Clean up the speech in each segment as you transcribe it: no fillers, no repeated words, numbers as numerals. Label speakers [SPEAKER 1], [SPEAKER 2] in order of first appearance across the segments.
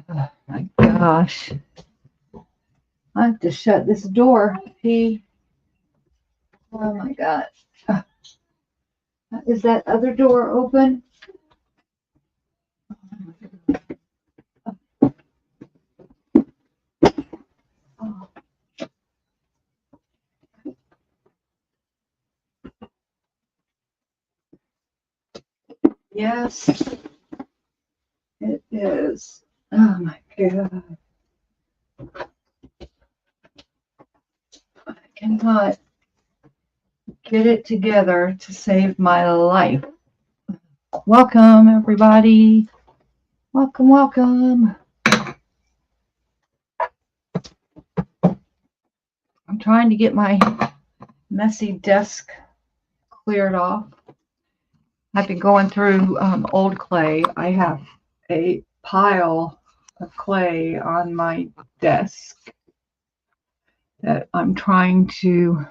[SPEAKER 1] Oh my gosh. I have to shut this door. Pee. Oh my God. Uh, Is that other door open? Oh, yes, it is. Oh my God. I cannot get it together to save my life. Welcome, everybody. Welcome, welcome. I'm trying to get my messy desk cleared off. I've been going through old clay. I have a pile of clay on my desk that I'm trying to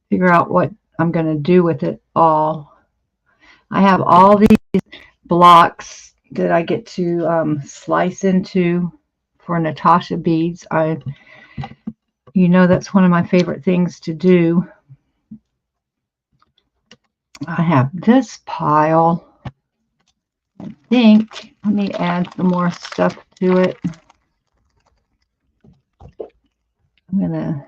[SPEAKER 1] figure out what I'm going to do with it all. I have all these blocks that I get to slice into for Natasha beads. You know, that's one of my favorite things to do. I have this pile. I think, let me add some more stuff to it. I'm going to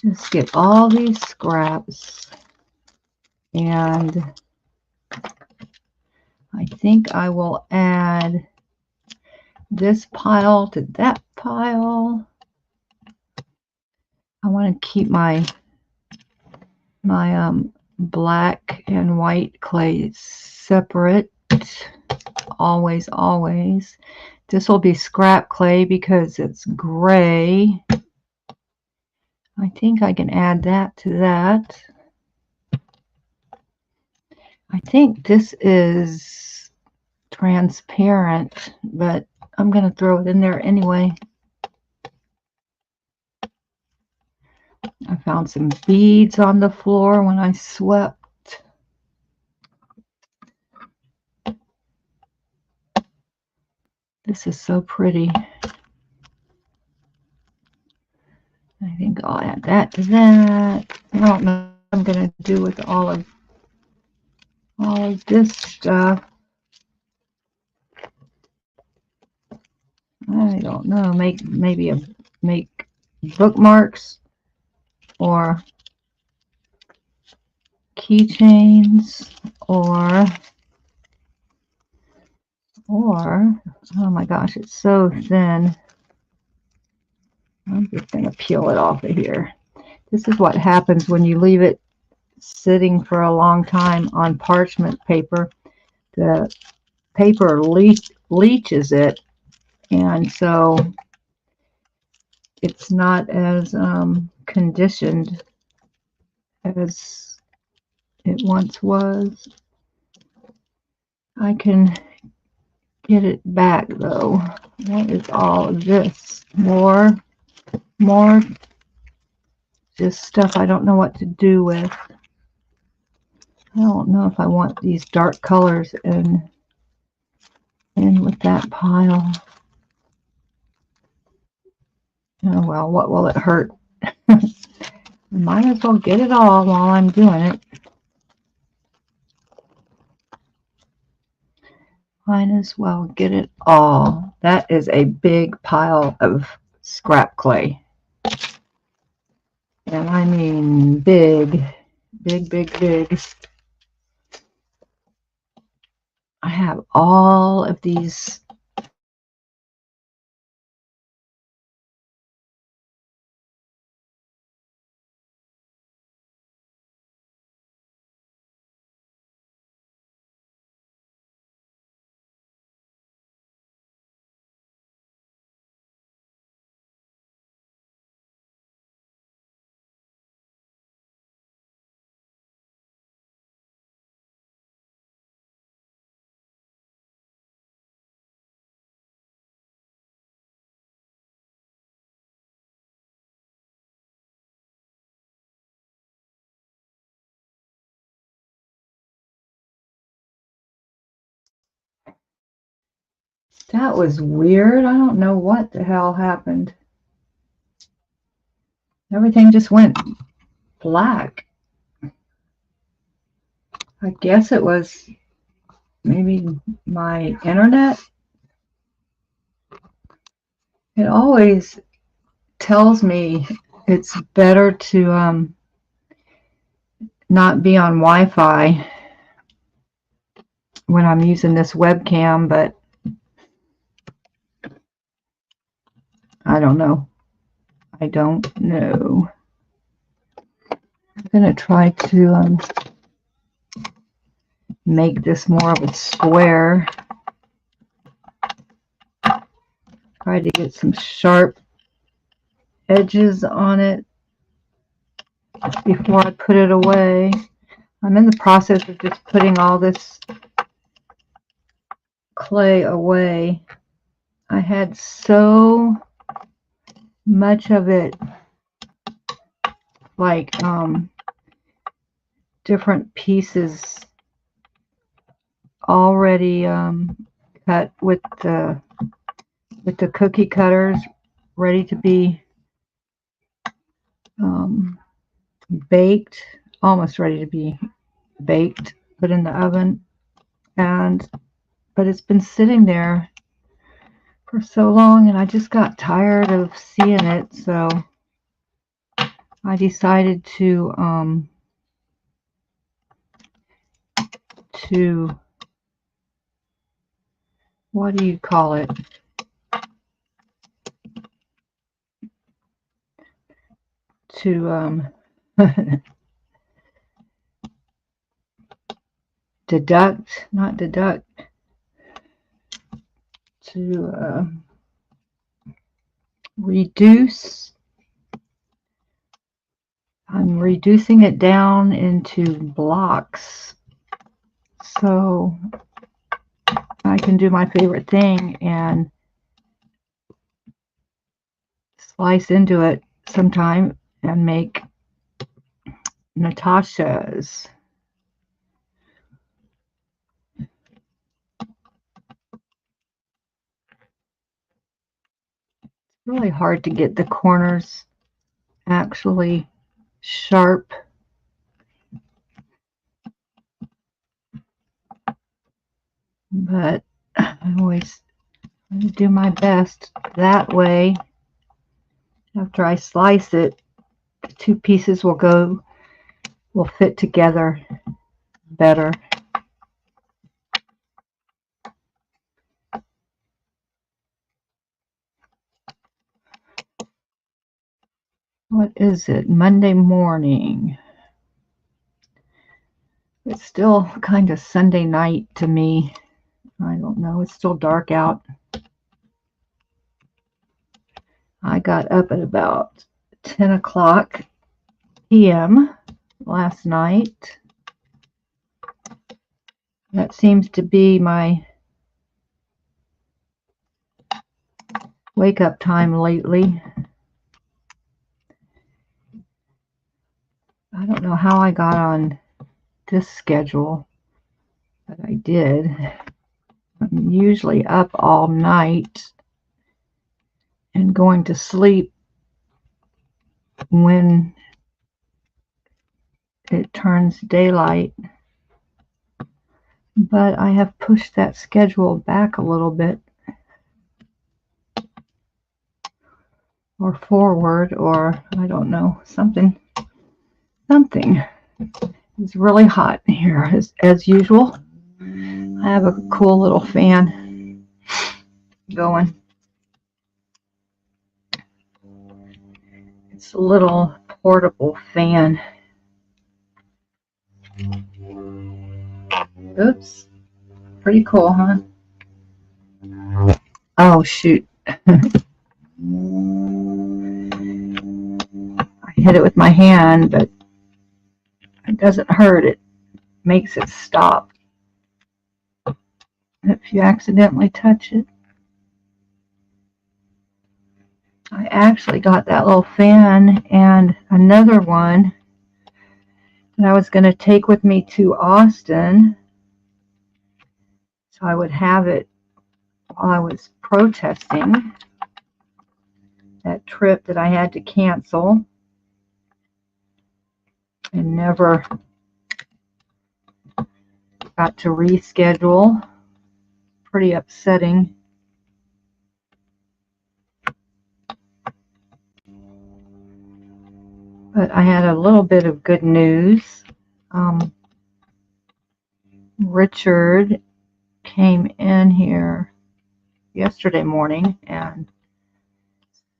[SPEAKER 1] just get all these scraps, and I think I will add this pile to that pile. I want to keep my black and white clay separate. Always, always. This will be scrap clay because it's gray. I think I can add that to that. I think this is transparent, but I'm going to throw it in there anyway. I found some beads on the floor when I swept. This is so pretty. I think I'll add that to that. I don't know what I'm going to do with all of this stuff. I don't know. Make bookmarks or keychains or oh my gosh, it's so thin. I'm just going to peel it off of here. This is what happens when you leave it sitting for a long time on parchment paper. The paper leaches it, and so it's not as conditioned as it once was. I can get it back though. What is all of this? More just stuff I don't know what to do with. I don't know if I want these dark colors in with that pile. Oh well, what will it hurt? Might as well get it all while I'm doing it. Might as well get it all. That is a big pile of scrap clay. And I mean big, big, big, big. I have all of these That was weird. I don't know what the hell happened. Everything just went black. I guess it was maybe my internet. It always tells me it's better to not be on Wi-Fi when I'm using this webcam, but I don't know. I don't know. I'm gonna try to make this more of a square. Try to get some sharp edges on it before I put it away. I'm in the process of just putting all this clay away. I had so much of it, like different pieces already cut with the cookie cutters, ready to be baked, almost ready to be baked, put in the oven. But it's been sitting there for so long, and I just got tired of seeing it, so I decided to what do you call it? To not deduct, to reduce. I'm reducing it down into blocks so I can do my favorite thing and slice into it sometime and make Natasha's. It's really hard to get the corners actually sharp. But I always do my best that way. After I slice it, the two pieces will fit together better. What is it? Monday morning. It's still kind of Sunday night to me. I don't know. It's still dark out. I got up at about 10 o'clock p.m. last night. That seems to be my wake up time lately. I don't know how I got on this schedule, but I did. I'm usually up all night and going to sleep when it turns daylight. But I have pushed that schedule back a little bit, or forward, or I don't know, something. It's really hot here as usual. I have a cool little fan going. It's a little portable fan. Oops. Pretty cool, huh? Oh, shoot. I hit it with my hand, but it doesn't hurt. It makes it stop if you accidentally touch it. I actually got that little fan and another one that I was going to take with me to Austin, so I would have it while I was protesting that trip that I had to cancel and never got to reschedule. Pretty upsetting. But I had a little bit of good news. Richard came in here yesterday morning and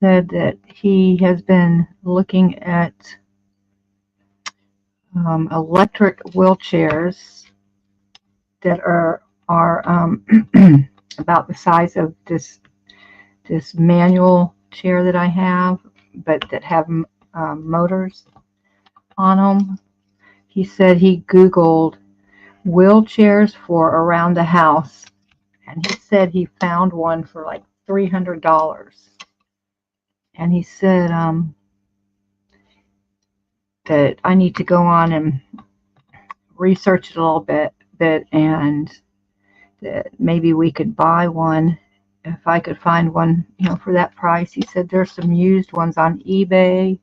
[SPEAKER 1] said that he has been looking at electric wheelchairs that are about the size of this manual chair that I have, but that have motors on them. He said he Googled wheelchairs for around the house, and he said he found one for like $300. And he said that I need to go on and research it a little bit, and that maybe we could buy one if I could find one, for that price. He said there's some used ones on eBay.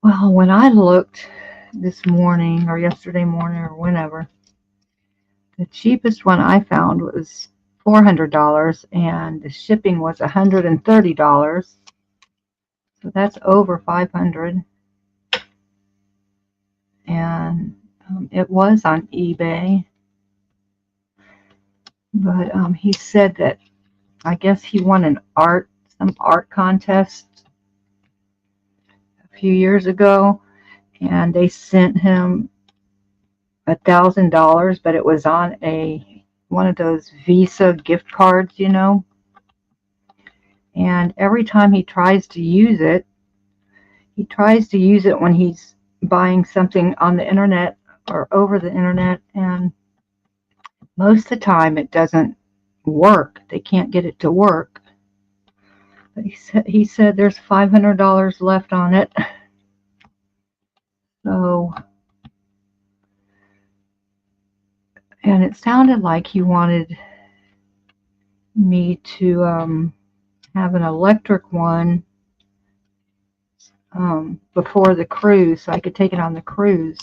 [SPEAKER 1] Well, when I looked this morning or yesterday morning or whenever, the cheapest one I found was $400, and the shipping was $130. So that's over $500. And it was on eBay. But he said that I guess he won some art contest a few years ago, and they sent him $1,000, but it was on one of those Visa gift cards, And every time he tries to use it when he's buying something on the internet or over the internet, and most of the time it doesn't work. They can't get it to work. But he said there's $500 left on it. So, and it sounded like he wanted me to have an electric one before the cruise, so I could take it on the cruise.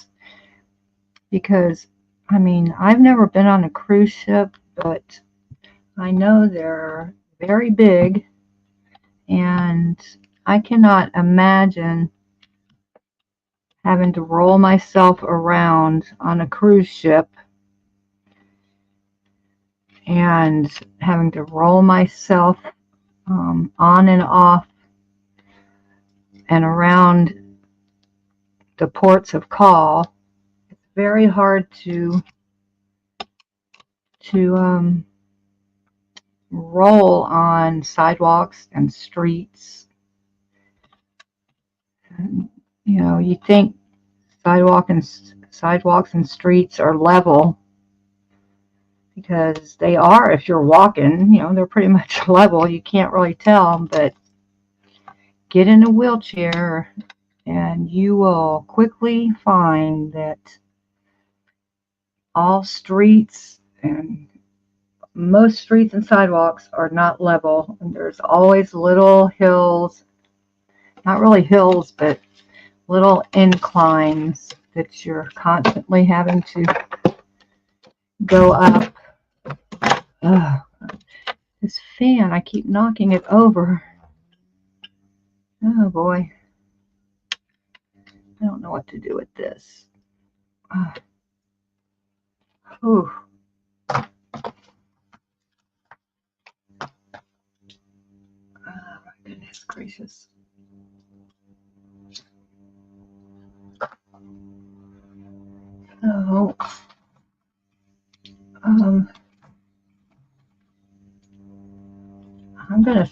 [SPEAKER 1] Because, I've never been on a cruise ship, but I know they're very big, and I cannot imagine having to roll myself around on a cruise ship and having to roll myself on and off and around the ports of call. It's very hard to roll on sidewalks and streets. And, you think sidewalks and streets are level, because they are. If you're walking, they're pretty much level. You can't really tell, but get in a wheelchair and you will quickly find that all streets and most streets and sidewalks are not level, and there's always little hills, not really hills, but little inclines that you're constantly having to go up. This fan, I keep knocking it over. Oh boy, I don't know what to do with this. Oh, goodness gracious. So, I'm going to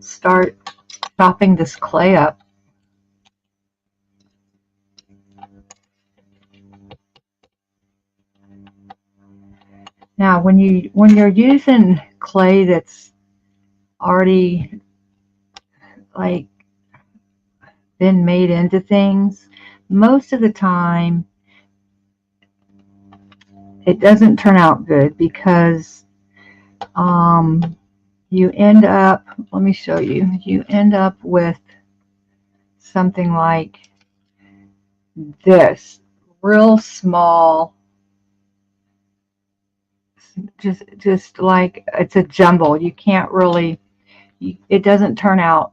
[SPEAKER 1] start chopping this clay up. Now, when you're using clay that's already been made into things, most of the time it doesn't turn out good, because you end up, let me show you, you end up with something like this, real small, just like it's a jumble. You can't really, it doesn't turn out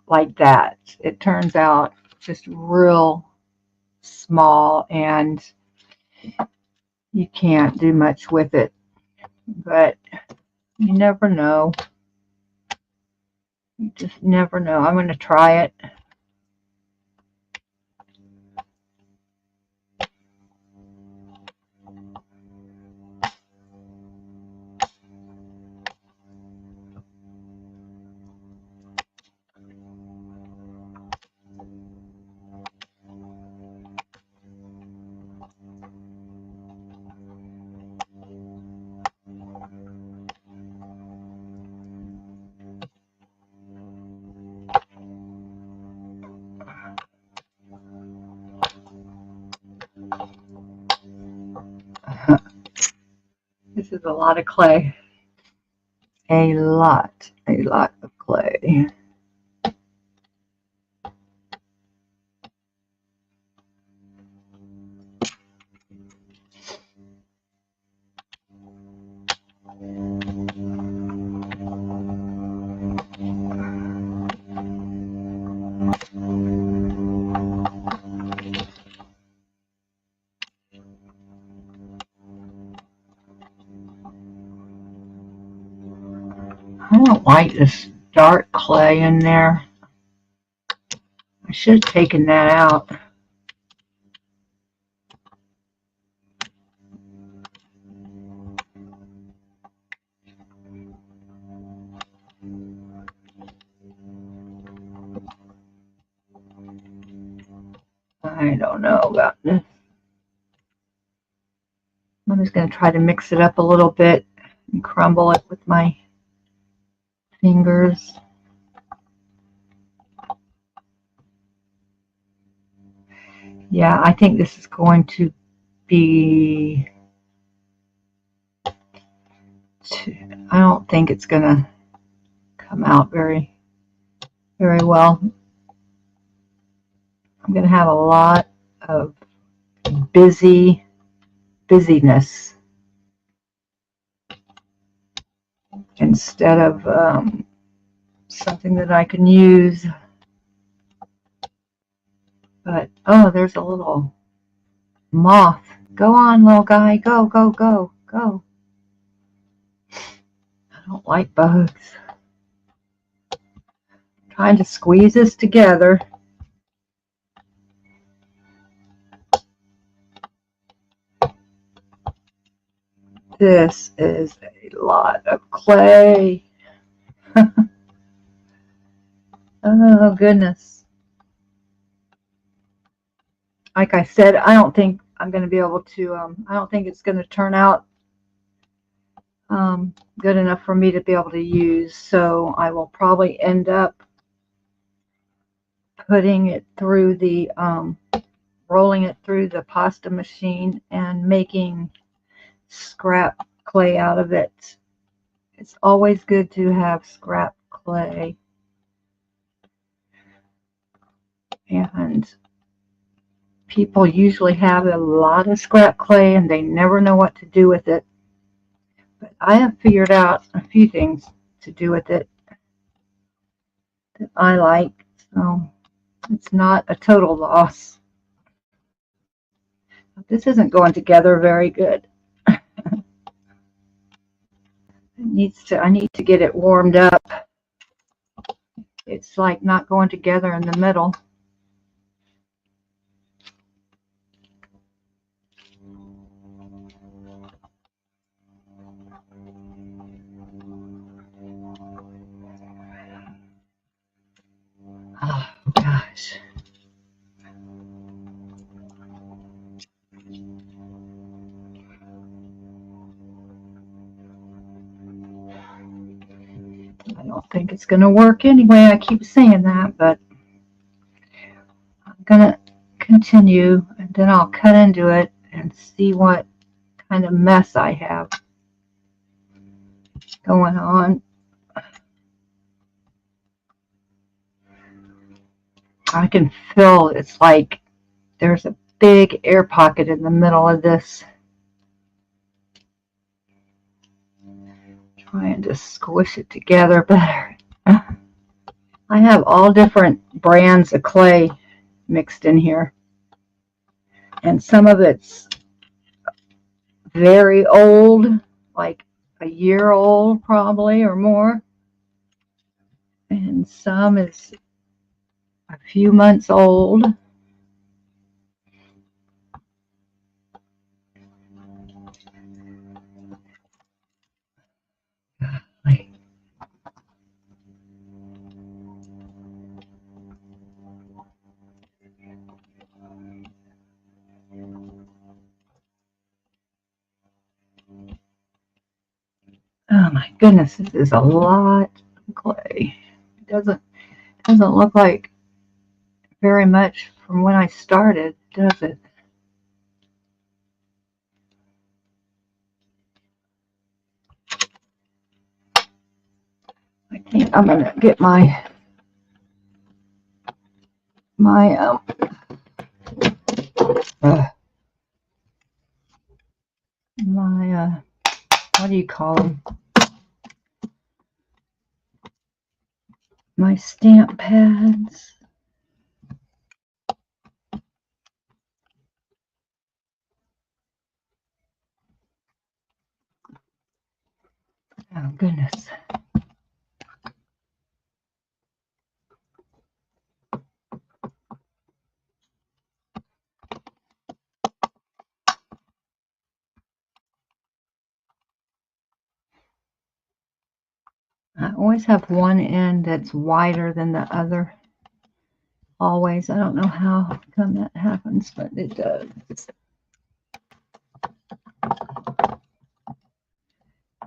[SPEAKER 1] like that. It turns out just real small, and you can't do much with it, but you never know. You just never know. I'm going to try it. This is a lot of clay. A lot of clay. I don't like this dark clay in there. I should have taken that out. I don't know about this. I'm just going to try to mix it up a little bit and crumble it with my fingers. Yeah, I think this is going to be, I don't think it's going to come out very well. I'm going to have a lot of busyness instead of something that I can use. But, oh, there's a little moth. Go on, little guy. Go, go, go, go. I don't like bugs. I'm trying to squeeze this together. This is a lot of clay. Oh, goodness. Like I said, I don't think I'm going to be able to, I don't think it's going to turn out good enough for me to be able to use. So I will probably end up putting it through the, rolling it through the pasta machine and making scrap clay out of it. It's always good to have scrap clay. And people usually have a lot of scrap clay and they never know what to do with it. But I have figured out a few things to do with it that I like. So it's not a total loss. This isn't going together very good. I need to get it warmed up. It's like not going together in the middle. Oh gosh. I don't think it's going to work anyway. I keep saying that, but I'm going to continue, and then I'll cut into it and see what kind of mess I have. going on. I can feel it's like there's a big air pocket in the middle of this. Trying to squish it together better. I have all different brands of clay mixed in here. And some of it's very old, like a year old probably or more. And some is a few months old. Oh my goodness, this is a lot of clay. It doesn't look like very much from when I started, does it? I think I'm gonna get my what do you call them? My stamp pads. Oh goodness. I always have one end that's wider than the other. Always. I don't know how come that happens, but it does.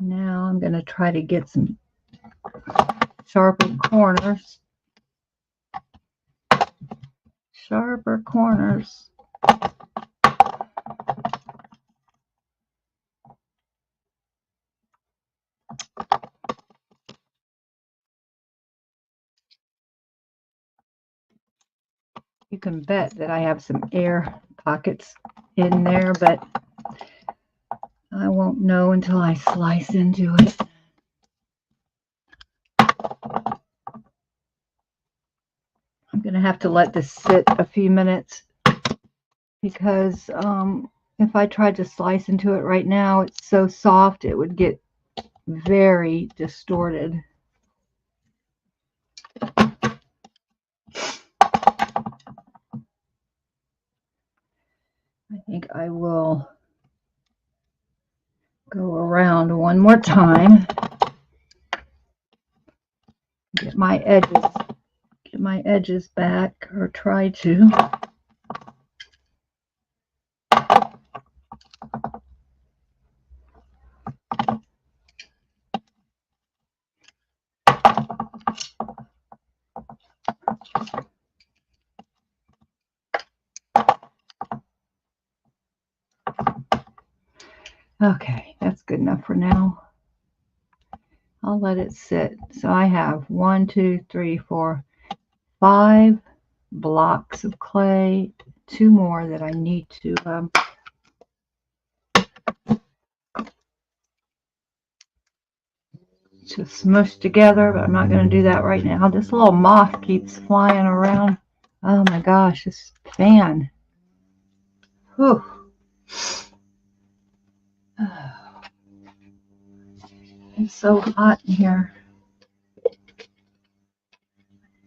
[SPEAKER 1] Now I'm going to try to get some sharper corners. Sharper corners. You can bet that I have some air pockets in there, but I won't know until I slice into it. I'm going to have to let this sit a few minutes because if I tried to slice into it right now, it's so soft it would get very distorted. I think I will go around one more time. Get my edges back, or try to. Okay, that's good enough for now. I'll let it sit. So I have 1, 2, 3, 4, 5 blocks of clay, 2 more that I need to smush together, but I'm not going to do that right now. This little moth keeps flying around. Oh my gosh, this fan. Whew. It's so hot in here. I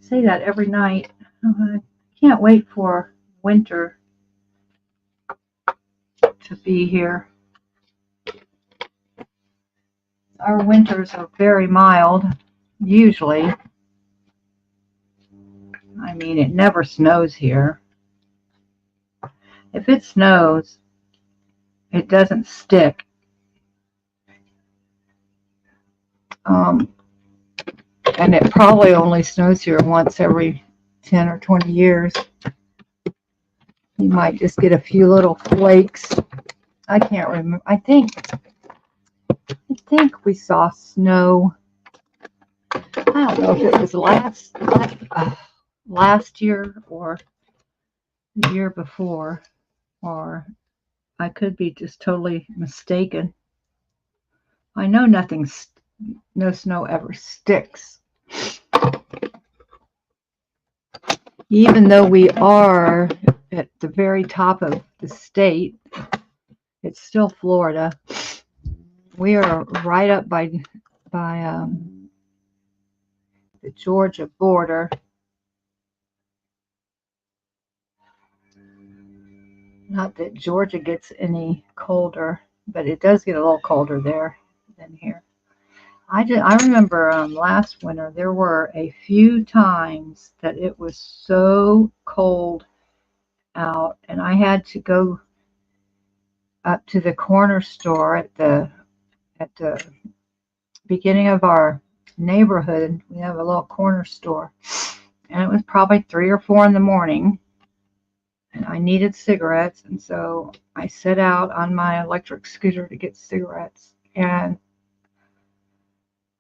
[SPEAKER 1] say that every night. I can't wait for winter to be here. Our winters are very mild, usually. I mean, it never snows here. If it snows, it doesn't stick. And it probably only snows here once every 10 or 20 years. You might just get a few little flakes. I can't remember. I think think we saw snow. I don't know if it was last year or the year before, or I could be just totally mistaken. I know no snow ever sticks. Even though we are at the very top of the state, it's still Florida. We are right up by the Georgia border. Not that Georgia gets any colder, but it does get a little colder there than here. I remember last winter there were a few times that it was so cold out, and I had to go up to the corner store at the beginning of our neighborhood. We have a little corner store, and it was probably 3 or 4 in the morning, and I needed cigarettes, and so I set out on my electric scooter to get cigarettes, and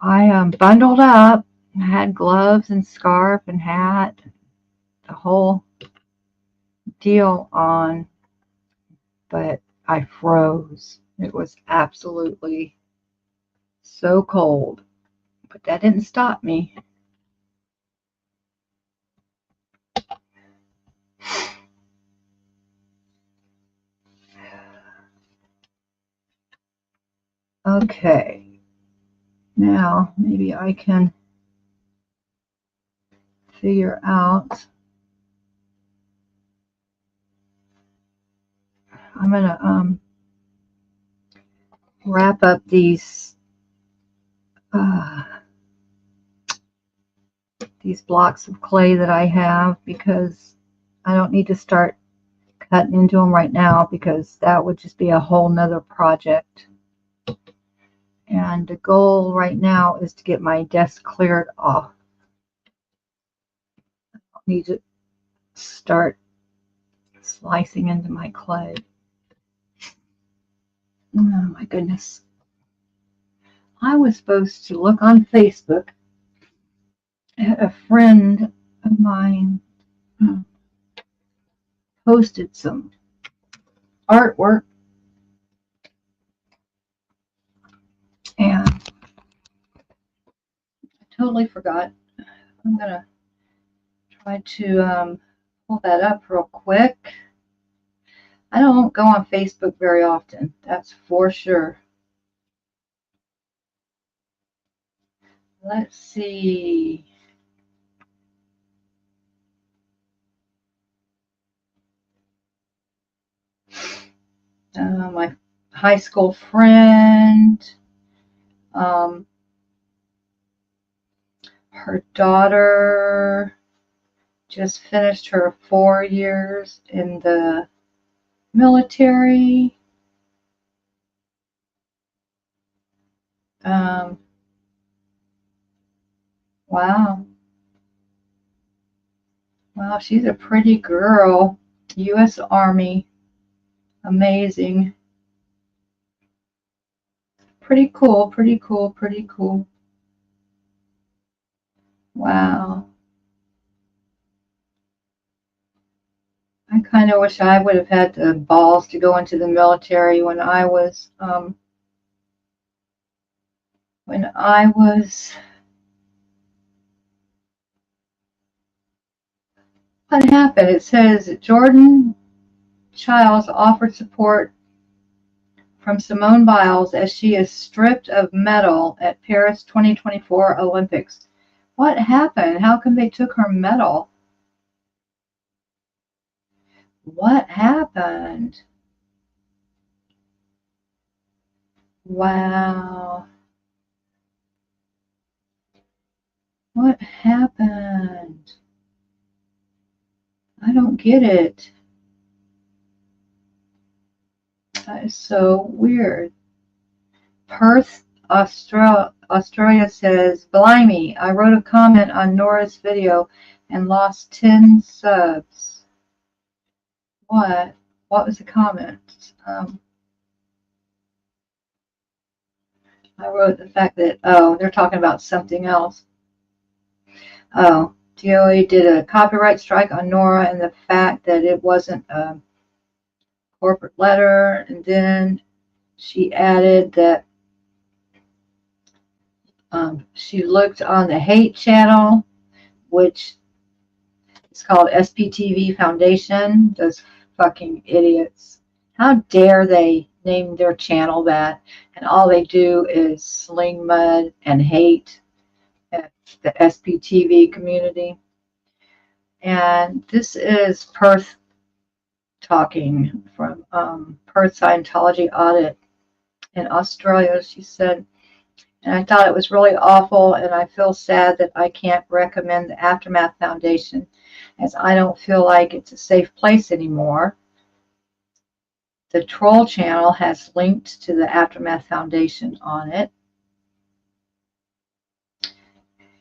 [SPEAKER 1] I bundled up. I had gloves and scarf and hat, the whole deal on, but I froze. It was absolutely so cold, but that didn't stop me. Okay, now maybe I can figure out. I'm gonna wrap up these blocks of clay that I have, because I don't need to start cutting into them right now, because that would just be a whole nother project. And the goal right now is to get my desk cleared off. I don't need to start slicing into my clay. Oh my goodness. I was supposed to look on Facebook at a friend of mine posted some artwork, and I totally forgot. I'm gonna try to pull that up real quick. I don't go on Facebook very often, that's for sure. Let's see. My high school friend, her daughter just finished her 4 years in the military. Wow. Wow, she's a pretty girl. U.S. Army. Amazing. Pretty cool, pretty cool, pretty cool. Wow. I kind of wish I would have had the balls to go into the military when I was what happened? It says Jordan Childs offered support from Simone Biles as she is stripped of medal at Paris 2024 Olympics. What happened? How come they took her medal? What happened? Wow. What happened? I don't get it. That is so weird. Perth, Australia says, blimey, I wrote a comment on Nora's video and lost 10 subs. What? What was the comment? I wrote the fact that, oh, they're talking about something else. Oh, DOA did a copyright strike on Nora and the fact that it wasn't a corporate letter. And then she added that she looked on the hate channel, which is called SPTV Foundation. Those fucking idiots. How dare they name their channel that? And all they do is sling mud and hate at the SPTV community. And this is Perth talking from Perth Scientology Audit in Australia. She said, and I thought it was really awful, and I feel sad that I can't recommend the Aftermath Foundation as I don't feel like it's a safe place anymore. The Troll channel has linked to the Aftermath Foundation on it.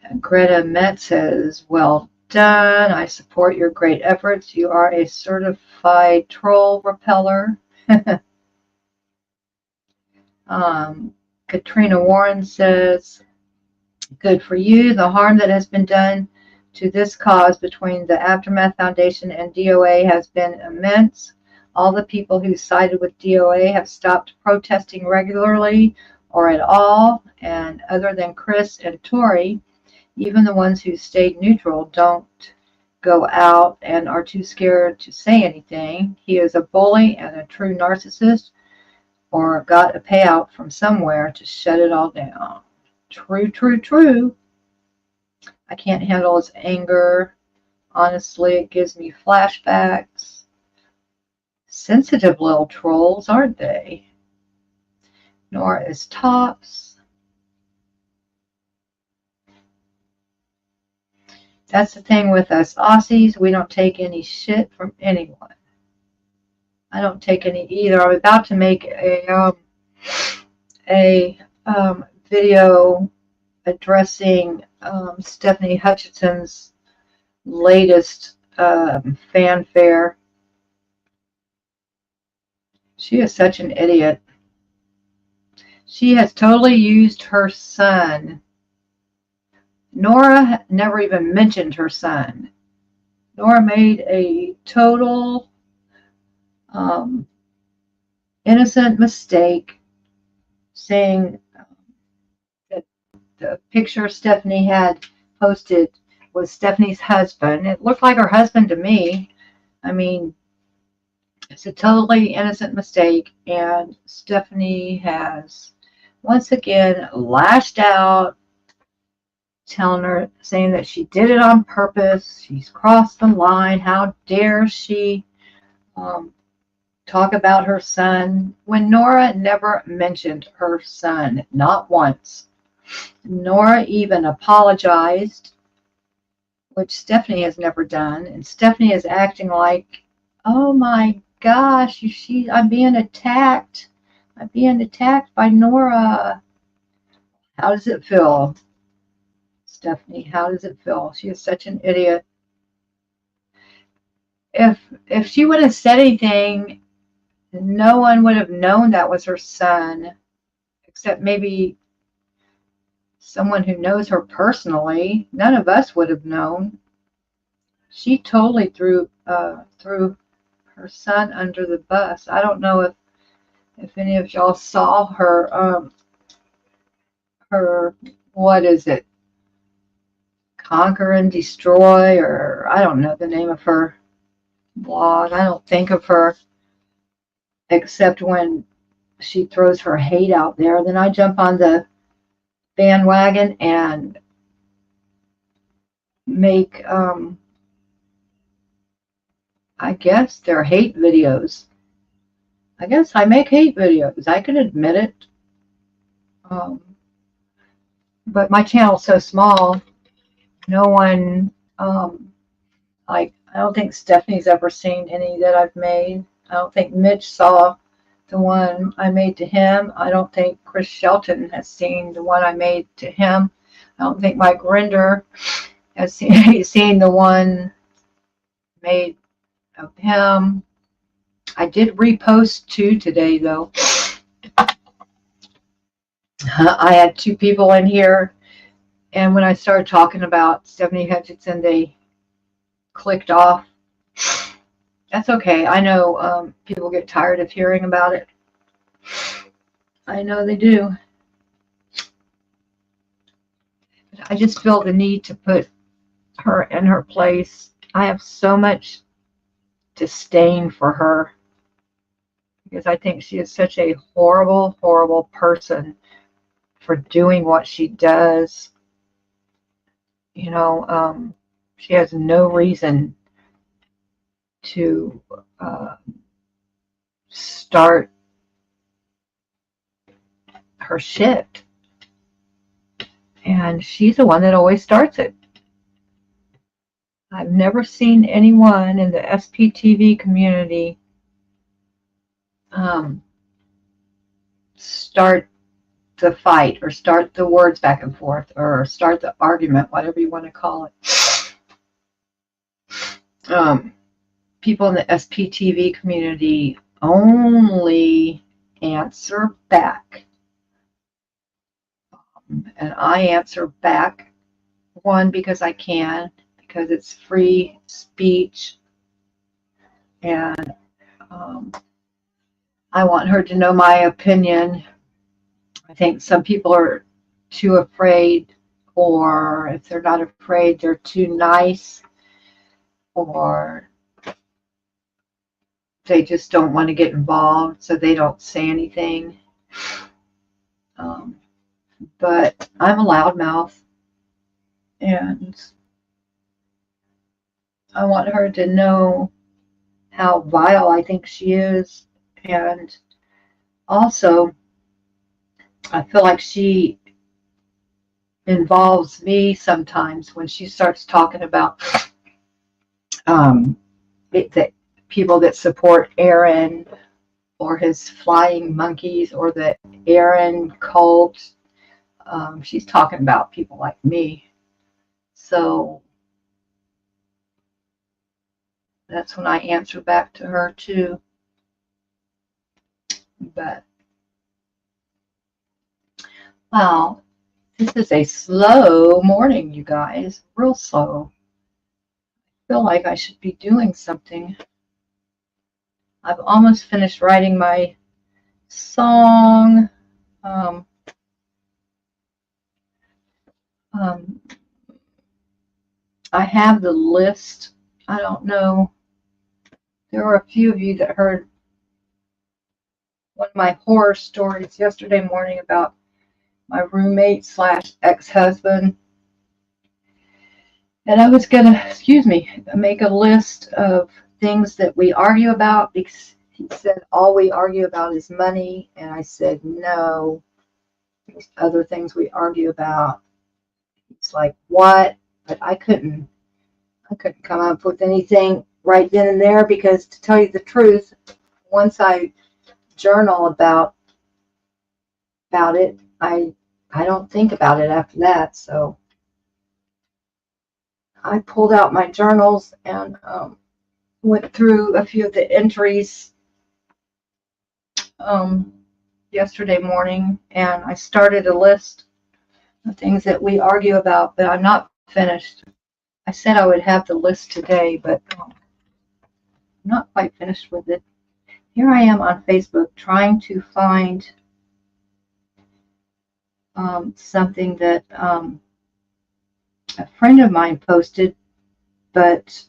[SPEAKER 1] And Greta Met says, well done. I support your great efforts. You are a certified troll repeller. Katrina Warren says, good for you. The harm that has been done to this cause between the Aftermath Foundation and DOA has been immense. All the people who sided with DOA have stopped protesting regularly or at all, and other than Chris and Tori, even the ones who stayed neutral don't go out and are too scared to say anything. He is a bully and a true narcissist, or got a payout from somewhere to shut it all down. True, true, true. I can't handle his anger. Honestly, it gives me flashbacks. Sensitive little trolls, aren't they? Nora is tops. That's the thing with us Aussies. We don't take any shit from anyone. I don't take any either. I'm about to make a video addressing Stephanie Hutchinson's latest fanfare. She is such an idiot. She has totally used her son. Nora never even mentioned her son. Nora made a total innocent mistake saying that the picture Stephanie had posted was Stephanie's husband. It looked like her husband to me. I mean, it's a totally innocent mistake, and Stephanie has once again lashed out, saying that she did it on purpose. She's crossed the line. How dare she talk about her son when Nora never mentioned her son, not once. Nora even apologized, which Stephanie has never done, and Stephanie is acting like, oh my gosh, I'm being attacked. I'm being attacked by Nora. How does it feel, Stephanie? How does it feel? She is such an idiot. If she would have said anything, no one would have known that was her son, except maybe someone who knows her personally. None of us would have known. She totally threw her son under the bus. I don't know if any of y'all saw her what is it? Conquer and Destroy, or I don't know the name of her blog. I don't think of her except when she throws her hate out there. Then I jump on the bandwagon and make I guess they're hate videos. I guess I make hate videos. I can admit it. But my channel's so small, no one like, I don't think Stephanie's ever seen any that I've made. I don't think Mitch saw the one I made to him. I don't think Chris Shelton has seen the one I made to him. I don't think Mike Rinder has seen the one made of him. I did repost 2 today, though. I had two people in here, and when I started talking about Stephanie Hutchinson, they clicked off. That's okay. I know people get tired of hearing about it. I know they do. I just feel the need to put her in her place. I have so much disdain for her because I think she is such a horrible, horrible person for doing what she does. You know, she has no reason to start her shit. And she's the one that always starts it. I've never seen anyone in the SPTV community start the fight or start the words back and forth or start the argument, whatever you want to call it. People in the SPTV community only answer back. And I answer back, one, because I can, because it's free speech. And I want her to know my opinion. I think some people are too afraid, or if they're not afraid, they're too nice, or they just don't want to get involved, so they don't say anything. But I'm a loudmouth, and I want her to know how vile I think she is. And also, I feel like she involves me sometimes when she starts talking about the people that support Aaron or his flying monkeys or the Aaron cult. She's talking about people like me. So that's when I answer back to her too. But wow, this is a slow morning, you guys. Real slow. I feel like I should be doing something. I've almost finished writing my song. I have the list. I don't know. There were a few of you that heard one of my horror stories yesterday morning about my roommate slash ex-husband. And I was going to, make a list of things that we argue about, because he said all we argue about is money. And I said, no, there's other things we argue about. He's like, what? But I couldn't come up with anything right then and there, because to tell you the truth, once I journal about it, I don't think about it after that. So I pulled out my journals and went through a few of the entries yesterday morning, and I started a list of things that we argue about, but I'm not finished. I said I would have the list today, but I'm not quite finished with it. Here I am on Facebook trying to find something that a friend of mine posted, but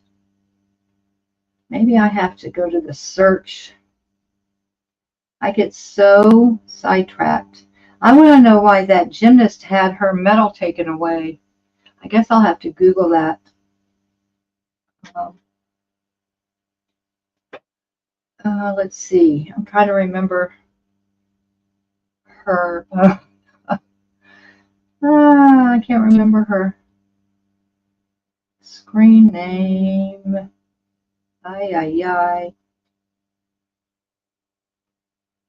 [SPEAKER 1] maybe I have to go to the search. I get so sidetracked. I want to know why that gymnast had her medal taken away. I guess I'll have to Google that. Let's see. I'm trying to remember her. I can't remember her screen name. Ay, ay, ay.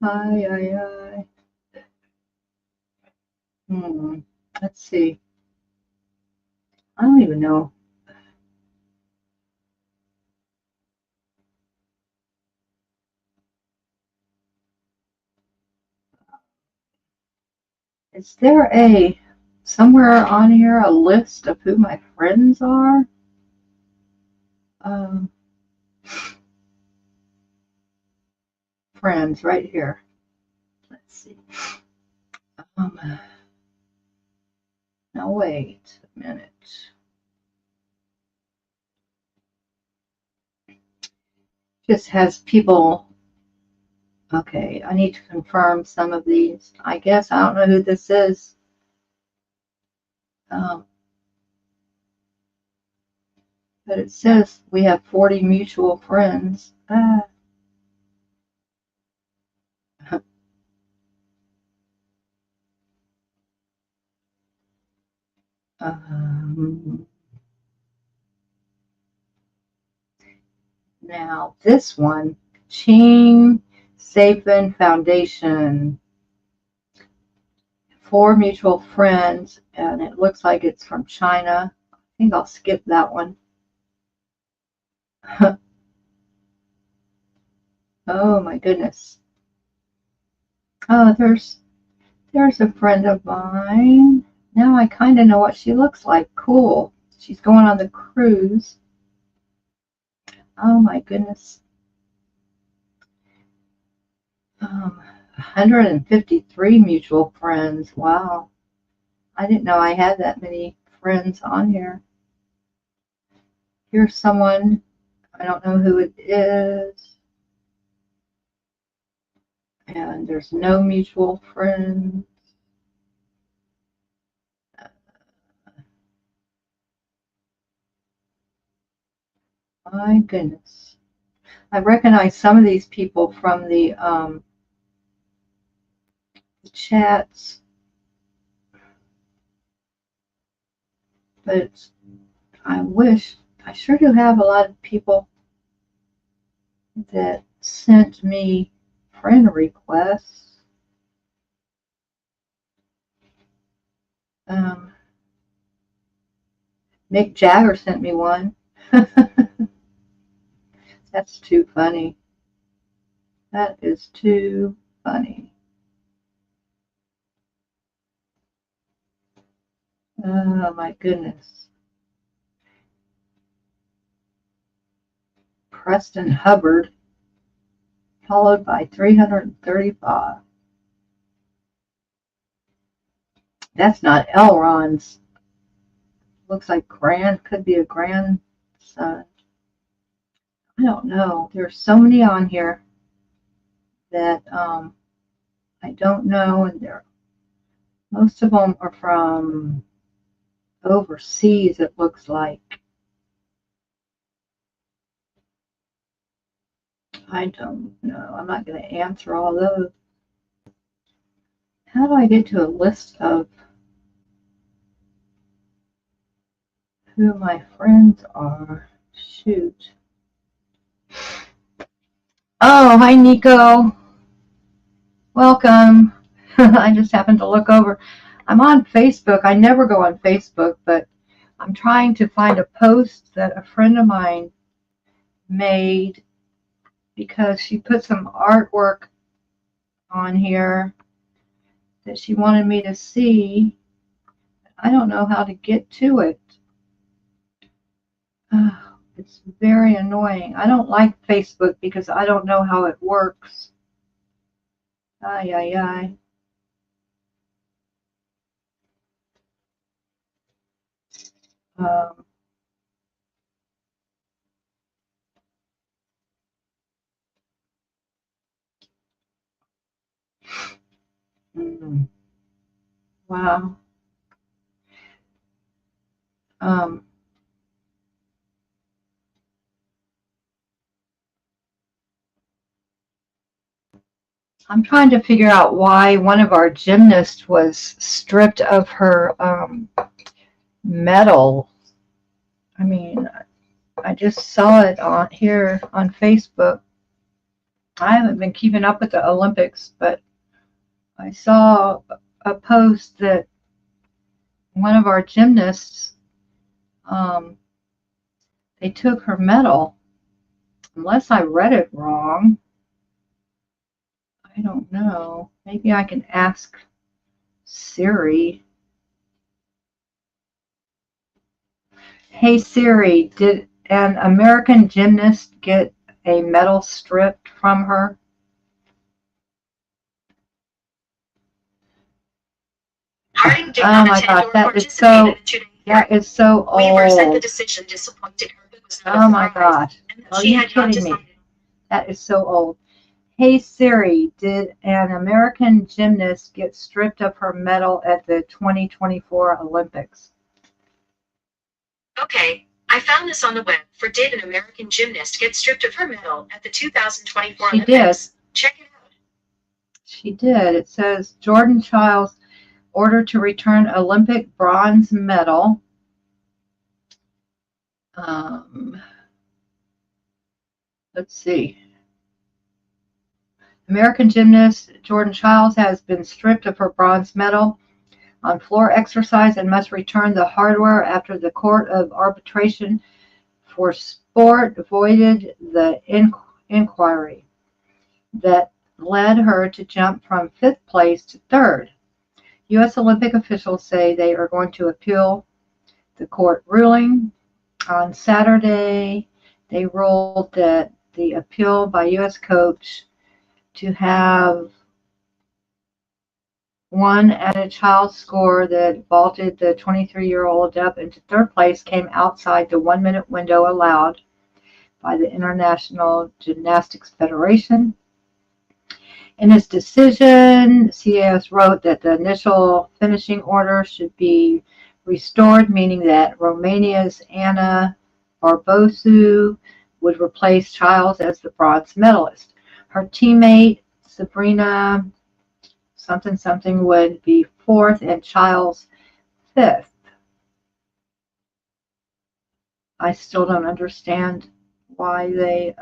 [SPEAKER 1] Ay, ay, ay. Let's see. I don't even know. Is there somewhere on here a list of who my friends are? Um, Friends right here. Let's see. Now wait a minute. Just has people. Okay, I need to confirm some of these. I guess I don't know who this is. Um, but it says we have 40 mutual friends. Um, Now this one, Ching Safin Foundation, 4 mutual friends, and it looks like it's from China. I think I'll skip that one. Oh my goodness. Oh, there's a friend of mine. Now I kind of know what she looks like. Cool. She's going on the cruise. Oh my goodness. 153 mutual friends. Wow. I didn't know I had that many friends on here. Here's someone. I don't know who it is. And there's no mutual friends. My goodness. I recognize some of these people from the chats, but I sure do have a lot of people that sent me friend requests. Mick Jagger sent me one. That's too funny. That is too funny. Oh my goodness. Preston Hubbard, followed by 335. That's not Elron's. Looks like could be a grandson. I don't know. There's so many on here that I don't know, and most of them are from overseas, it looks like. I don't know. I'm not going to answer all those. How do I get to a list of who my friends are? Shoot. Oh, hi, Nico. Welcome. I just happened to look over. I'm on Facebook. I never go on Facebook, but I'm trying to find a post that a friend of mine made because she put some artwork on here that she wanted me to see. I don't know how to get to it. It's very annoying. I don't like Facebook because I don't know how it works. Ay, ay, ay. Um, wow. Um, I'm trying to figure out why one of our gymnasts was stripped of her medal. I mean, I just saw it on here on Facebook. I haven't been keeping up with the Olympics, but I saw a post that one of our gymnasts, they took her medal. Unless I read it wrong, I don't know. Maybe I can ask Siri. Hey Siri, did an American gymnast get a medal stripped from her? Oh my gosh, that is so old. Oh my gosh. Are you kidding me? That is so old. Hey Siri, did an American gymnast get stripped of her medal at the 2024 Olympics?
[SPEAKER 2] Okay, I found this on the web. Did an American gymnast get stripped of her medal at the 2024
[SPEAKER 1] She
[SPEAKER 2] Olympics?
[SPEAKER 1] did.
[SPEAKER 2] Check it out.
[SPEAKER 1] She did. It says Jordan Childs ordered to return Olympic bronze medal. Let's see. American gymnast Jordan Childs has been stripped of her bronze medal on floor exercise and must return the hardware after the Court of Arbitration for Sport voided the inquiry that led her to jump from 5th place to 3rd. U.S. Olympic officials say they are going to appeal the court ruling. On Saturday, they ruled that the appeal by U.S. coach to have won at a Childs score that vaulted the 23-year-old up into 3rd place came outside the 1-minute window allowed by the International Gymnastics Federation. In his decision, CAS wrote that the initial finishing order should be restored, meaning that Romania's Ana Barbosu would replace Childs as the bronze medalist. Her teammate, Sabrina something would be 4th and Childs 5th. I still don't understand why they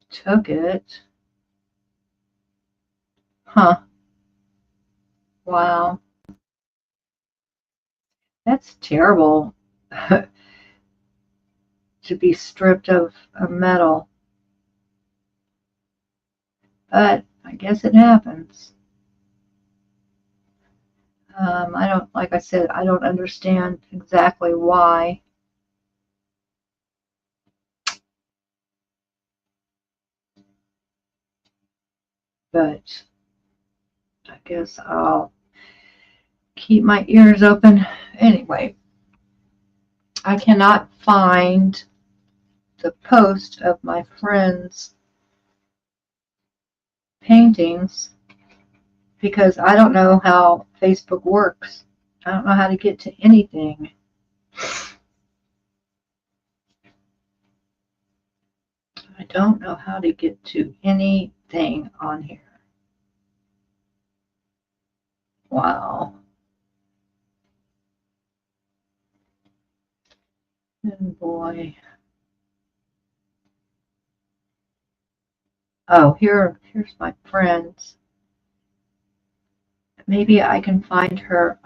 [SPEAKER 1] took it. Huh. Wow. That's terrible to be stripped of a medal. But I guess it happens. Like I said, I don't understand exactly why. But I guess I'll keep my ears open. Anyway, I cannot find the post of my friend's paintings because I don't know how Facebook works. I don't know how to get to anything. I don't know how to get to anything on here. Wow. And boy. Oh, here's my friends. Maybe I can find her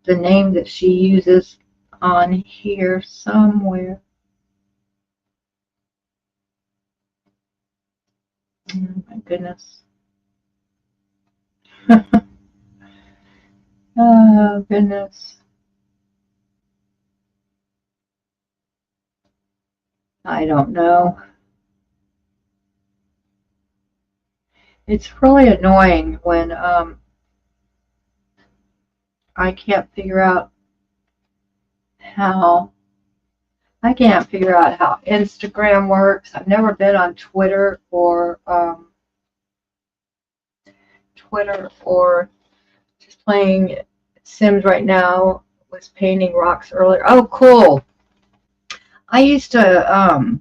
[SPEAKER 1] the name that she uses on here somewhere. Oh my goodness. Oh goodness. I don't know. It's really annoying when I can't figure out how Instagram works. I've never been on Twitter or just playing Sims right now. Was painting rocks earlier. Oh, cool. I used to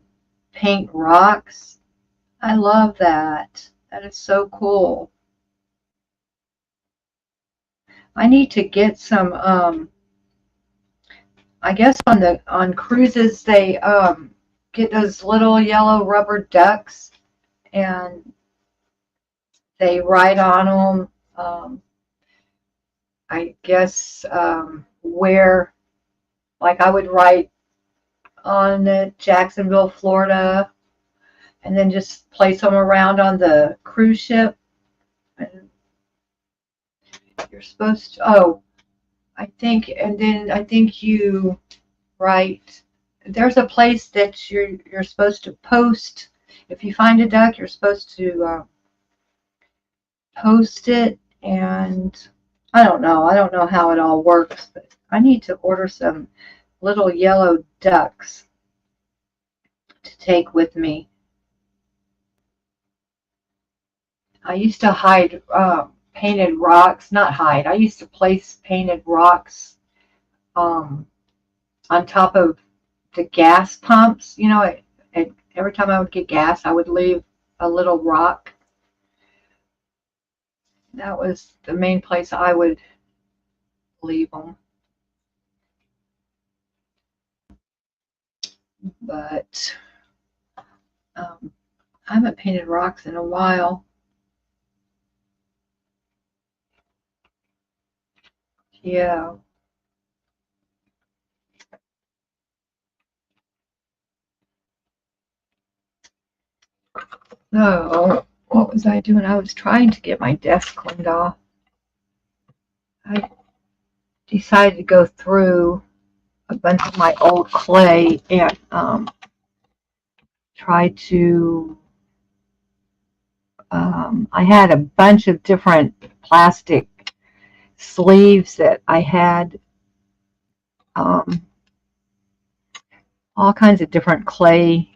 [SPEAKER 1] paint rocks. I love that. That is so cool. I need to get some I guess on cruises they get those little yellow rubber ducks and they ride on them. I guess where like I would write on Jacksonville, Florida, and then just place them around on the cruise ship. And you're supposed to, oh, I think you write, there's a place that you're supposed to post. If you find a duck, you're supposed to post it, and I don't know. I don't know how it all works, but I need to order some little yellow ducks to take with me. I used to hide painted rocks, not hide. I used to place painted rocks on top of the gas pumps. You know, every time I would get gas, I would leave a little rock. That was the main place I would leave them. But I haven't painted rocks in a while. Yeah. Oh, what was I doing? I was trying to get my desk cleaned off. I decided to go through a bunch of my old clay and try to. I had a bunch of different plastic sleeves that I had all kinds of different clay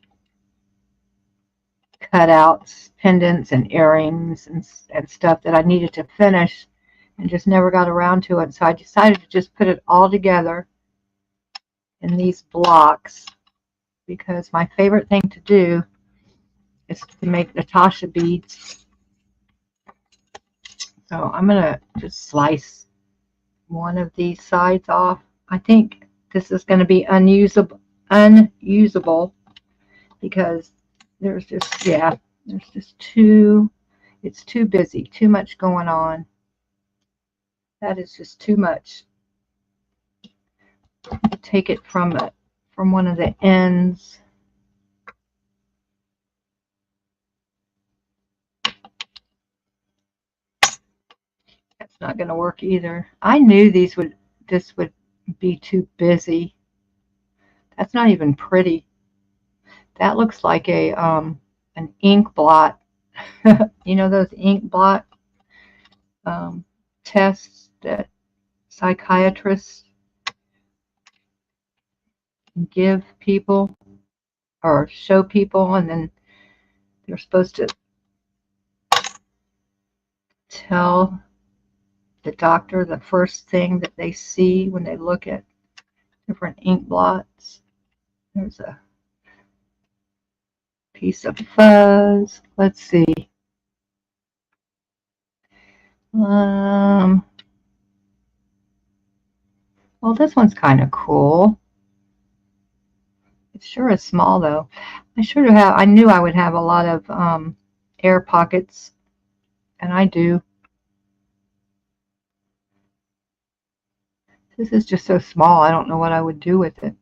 [SPEAKER 1] cutouts, pendants, and earrings and stuff that I needed to finish and just never got around to it. So I decided to just put it all together in these blocks because my favorite thing to do is to make Natasha beads. So I'm going to just slice one of these sides off. I think this is going to be unusable because there's just, yeah, there's just it's too busy, too much going on. That is just too much. Take it from one of the ends. That's not going to work either. I knew this would be too busy. That's not even pretty. That looks like a an ink blot. You know those ink blot tests that psychiatrists give people or show people, and then they're supposed to tell the doctor the first thing that they see when they look at different ink blots. There's a piece of fuzz. Let's see. Well, this one's kind of cool. It sure is small though. I knew I would have a lot of air pockets, and I do. This is just so small, I don't know what I would do with it.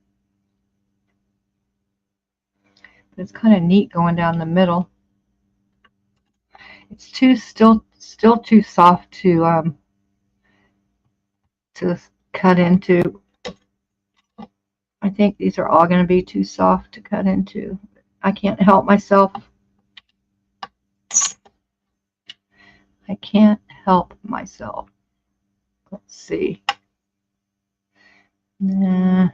[SPEAKER 1] But it's kind of neat going down the middle. It's still too soft to cut into. I think these are all going to be too soft to cut into. I can't help myself. I can't help myself. Let's see. Nah.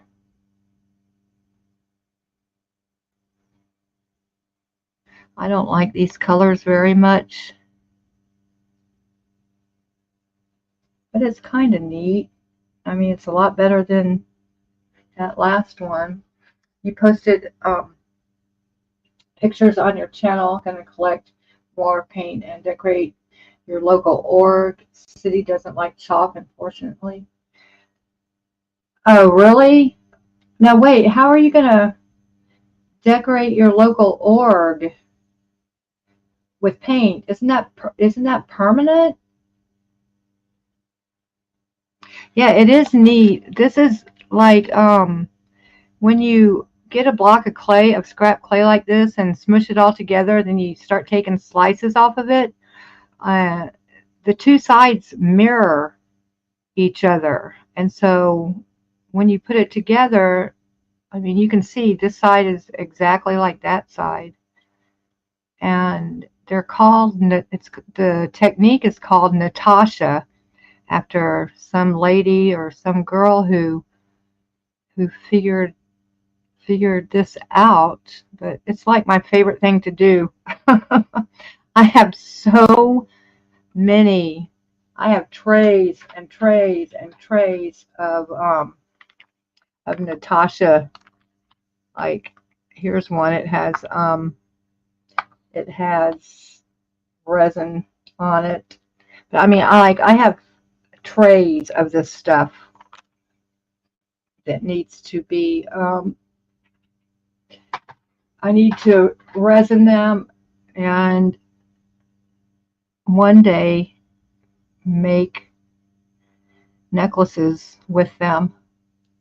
[SPEAKER 1] I don't like these colors very much. But it's kind of neat. I mean, it's a lot better than that last one. You posted pictures on your channel. Going to collect more, paint, and decorate your local org. City doesn't like chalk, unfortunately. Oh, really? Now, wait. How are you going to decorate your local org with paint? Isn't that permanent? Yeah, it is neat. This is like when you get a block of clay, of scrap clay like this, and smush it all together, then you start taking slices off of it, the two sides mirror each other. And so when you put it together, I mean, you can see this side is exactly like that side. And they're called, the technique is called Natasha, after some lady or some girl who figured this out. But it's like my favorite thing to do. I have so many. I have trays and trays and trays of Natasha. Like, here's one. It has resin on it. But I mean, I have trays of this stuff that needs to be I need to resin them, and one day make necklaces with them.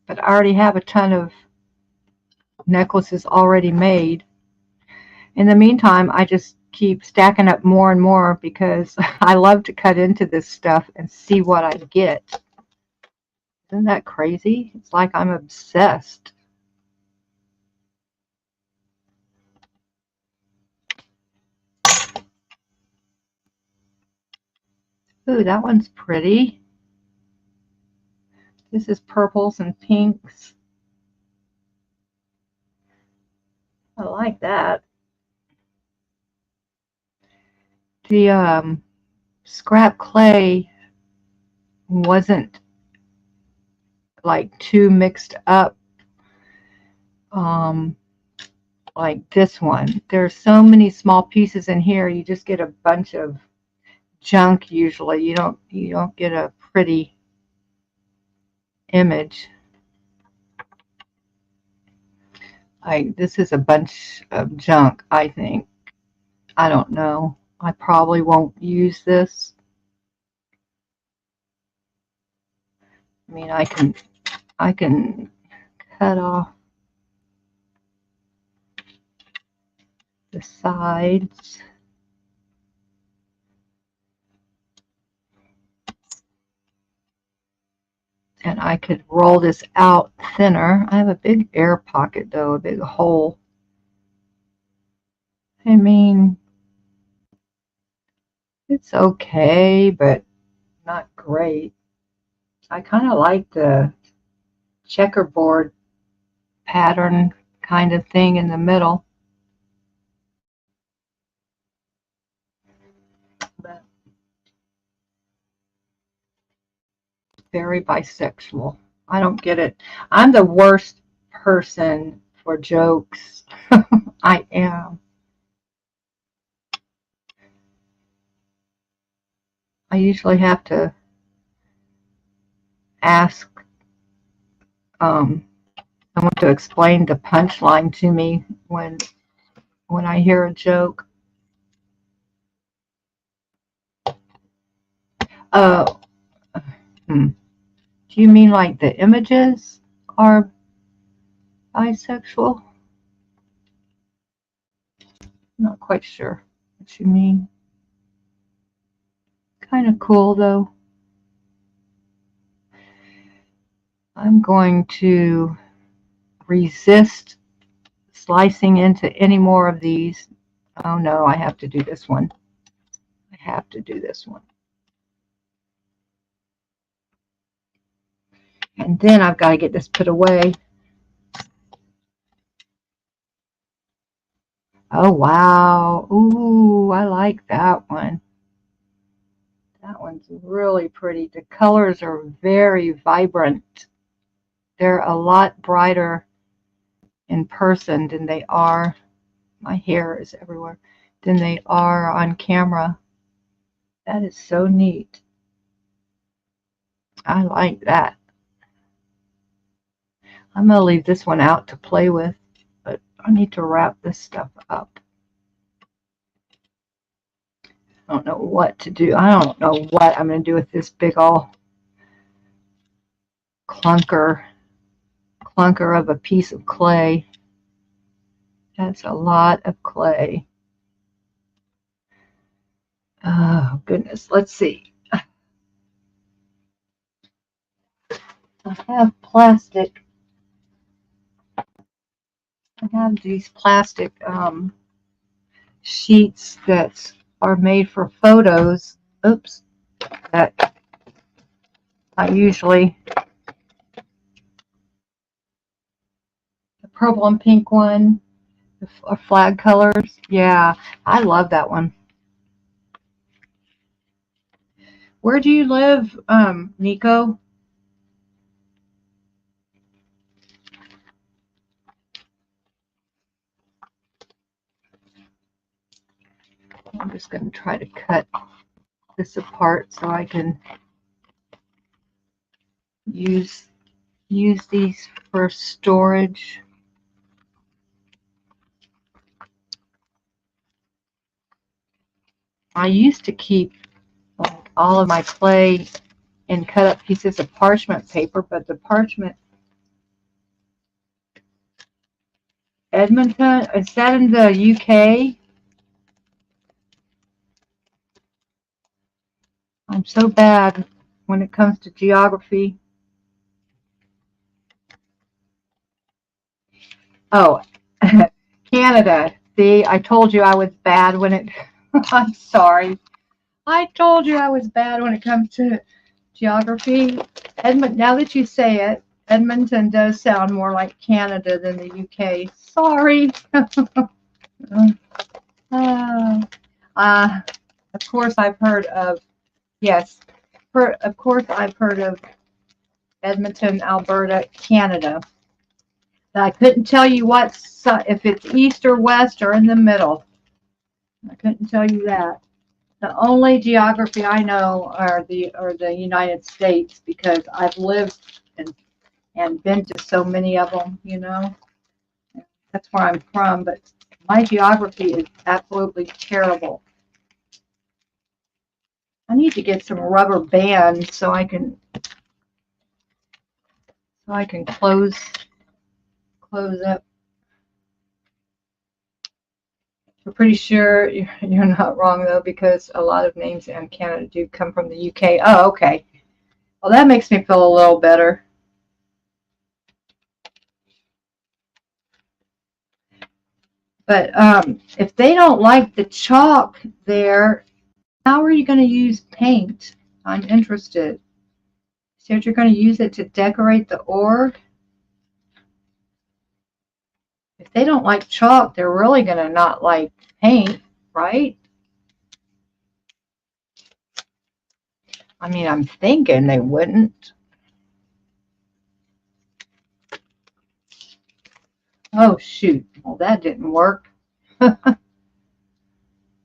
[SPEAKER 1] But I already have a ton of necklaces already made. In the meantime, I just keep stacking up more and more because I love to cut into this stuff and see what I get. Isn't that crazy? It's like I'm obsessed. Ooh, that one's pretty. This is purples and pinks. I like that. The scrap clay wasn't like too mixed up like this one. There's so many small pieces in here, you just get a bunch of junk usually. You don't get a pretty image. Like, this is a bunch of junk, I think. I don't know. I probably won't use this. I mean, I can cut off the sides. And I could roll this out thinner. I have a big air pocket though, a big hole. I mean, it's okay, but not great. I kind of like the checkerboard pattern kind of thing in the middle. But very bisexual. I don't get it. I'm the worst person for jokes. I am. I usually have to ask someone to explain the punchline to me when I hear a joke. Uh, do you mean like the images are bisexual? Not quite sure what you mean. Kind of cool though. I'm going to resist slicing into any more of these. Oh no, I have to do this one. I have to do this one. And then I've got to get this put away. Oh wow. Ooh, I like that one. That one's really pretty. The colors are very vibrant. They're a lot brighter in person than they are. My hair is everywhere. Than they are on camera. That is so neat. I like that. I'm going to leave this one out to play with, but I need to wrap this stuff up. I don't know what to do. I don't know what I'm going to do with this big old clunker of a piece of clay. That's a lot of clay. Oh, goodness. Let's see. I have plastic. I have these plastic sheets that are made for photos. Oops. That I usually, the purple and pink one, the flag colors. Yeah, I love that one. Where do you live, Nico? I'm just going to try to cut this apart so I can use these for storage. I used to keep all of my clay in cut up pieces of parchment paper, but the parchment, Edmonton, is that in the UK? I'm so bad when it comes to geography. Oh, Canada. See, I told you I was bad when it, I'm sorry. I told you I was bad when it comes to geography. Now that you say it, Edmonton does sound more like Canada than the UK. Sorry. uh, of course, I've heard of, yes, of course, I've heard of Edmonton, Alberta, Canada. But I couldn't tell you if it's east or west or in the middle. I couldn't tell you that. The only geography I know are the United States because I've lived and been to so many of them, you know. That's where I'm from, but my geography is absolutely terrible. I need to get some rubber bands so I can close up. I'm pretty sure you're not wrong though, because a lot of names in Canada do come from the UK. Oh, okay. Well, that makes me feel a little better. But if they don't like the chalk there, how are you going to use paint? I'm interested. So you're going to use it to decorate the org? If they don't like chalk, they're really going to not like paint, right? I mean, I'm thinking they wouldn't. Oh, shoot. Well, that didn't work.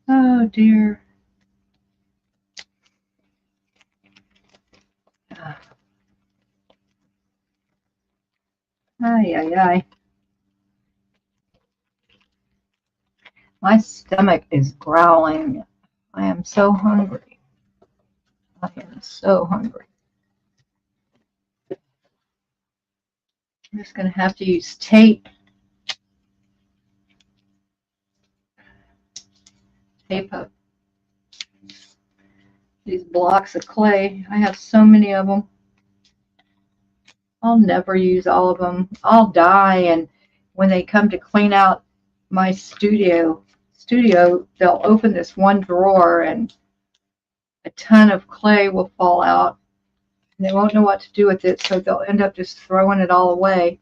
[SPEAKER 1] Oh, dear. Ay, ay, ay. My stomach is growling. I am so hungry. I am so hungry. I'm just going to have to use tape. Tape up these blocks of clay. I have so many of them. I'll never use all of them. I'll die, and when they come to clean out my studio, they'll open this one drawer and a ton of clay will fall out. And they won't know what to do with it, so they'll end up just throwing it all away.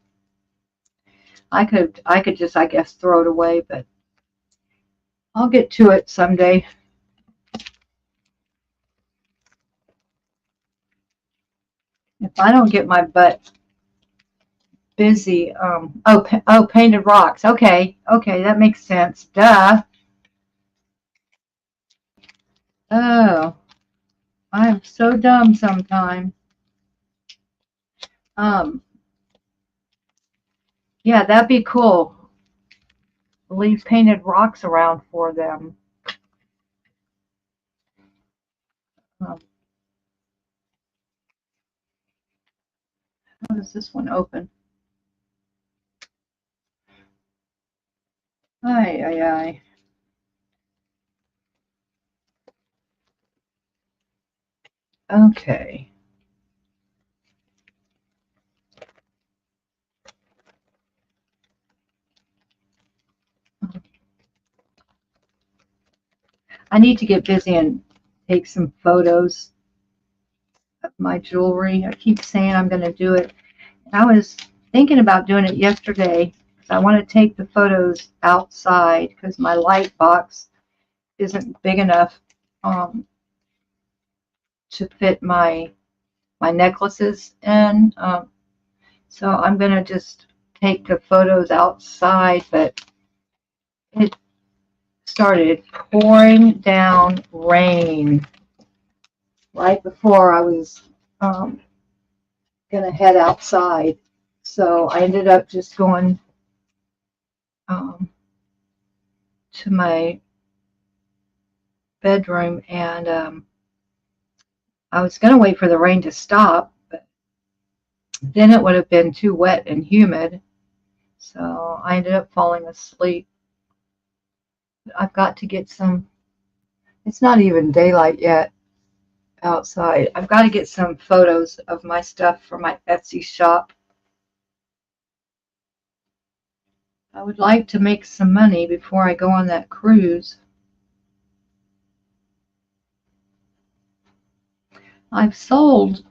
[SPEAKER 1] I could just, I guess, throw it away, but I'll get to it someday. If I don't get my butt busy, painted rocks. Okay, that makes sense. Duh. Oh, I am so dumb sometimes. Yeah, that'd be cool. Leave painted rocks around for them. How does this one open? Ay, ay, ay. Okay. I need to get busy and take some photos of my jewelry. I keep saying I'm going to do it. I was thinking about doing it yesterday because I want to take the photos outside because my light box isn't big enough to fit my necklaces in. So I'm going to just take the photos outside, but it started pouring down rain right before I was going to head outside. So I ended up just going to my bedroom, and I was going to wait for the rain to stop, but then it would have been too wet and humid. So I ended up falling asleep. I've got to get some, it's not even daylight yet outside. I've got to get some photos of my stuff for my Etsy shop. I would like to make some money before I go on that cruise. I've sold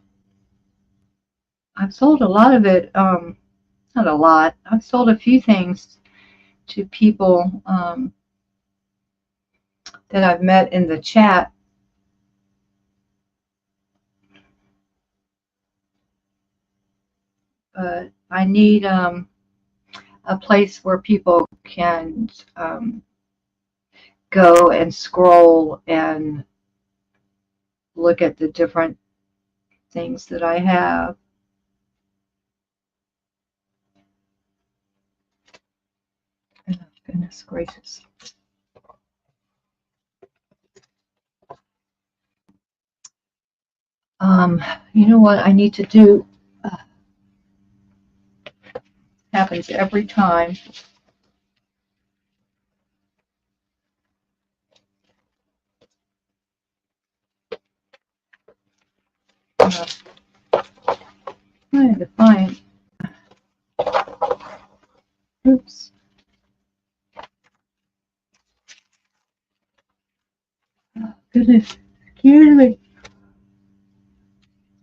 [SPEAKER 1] a lot of it, not a lot. I've sold a few things to people that I've met in the chat. But I need a place where people can go and scroll and look at the different things that I have. Oh, goodness gracious. You know what I need to do? Happens every time. I had to find. Oops. Oh, goodness. Excuse me.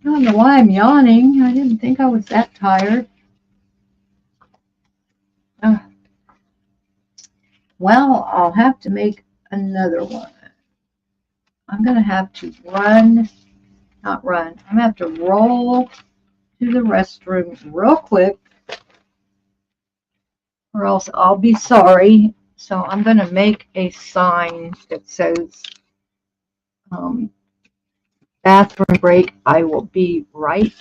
[SPEAKER 1] I don't know why I'm yawning. I didn't think I was that tired. Uh, well, I'll have to make another one. I'm going to have to not run. I'm going to have to roll to the restroom real quick, or else I'll be sorry. So I'm going to make a sign that says bathroom break. I will be right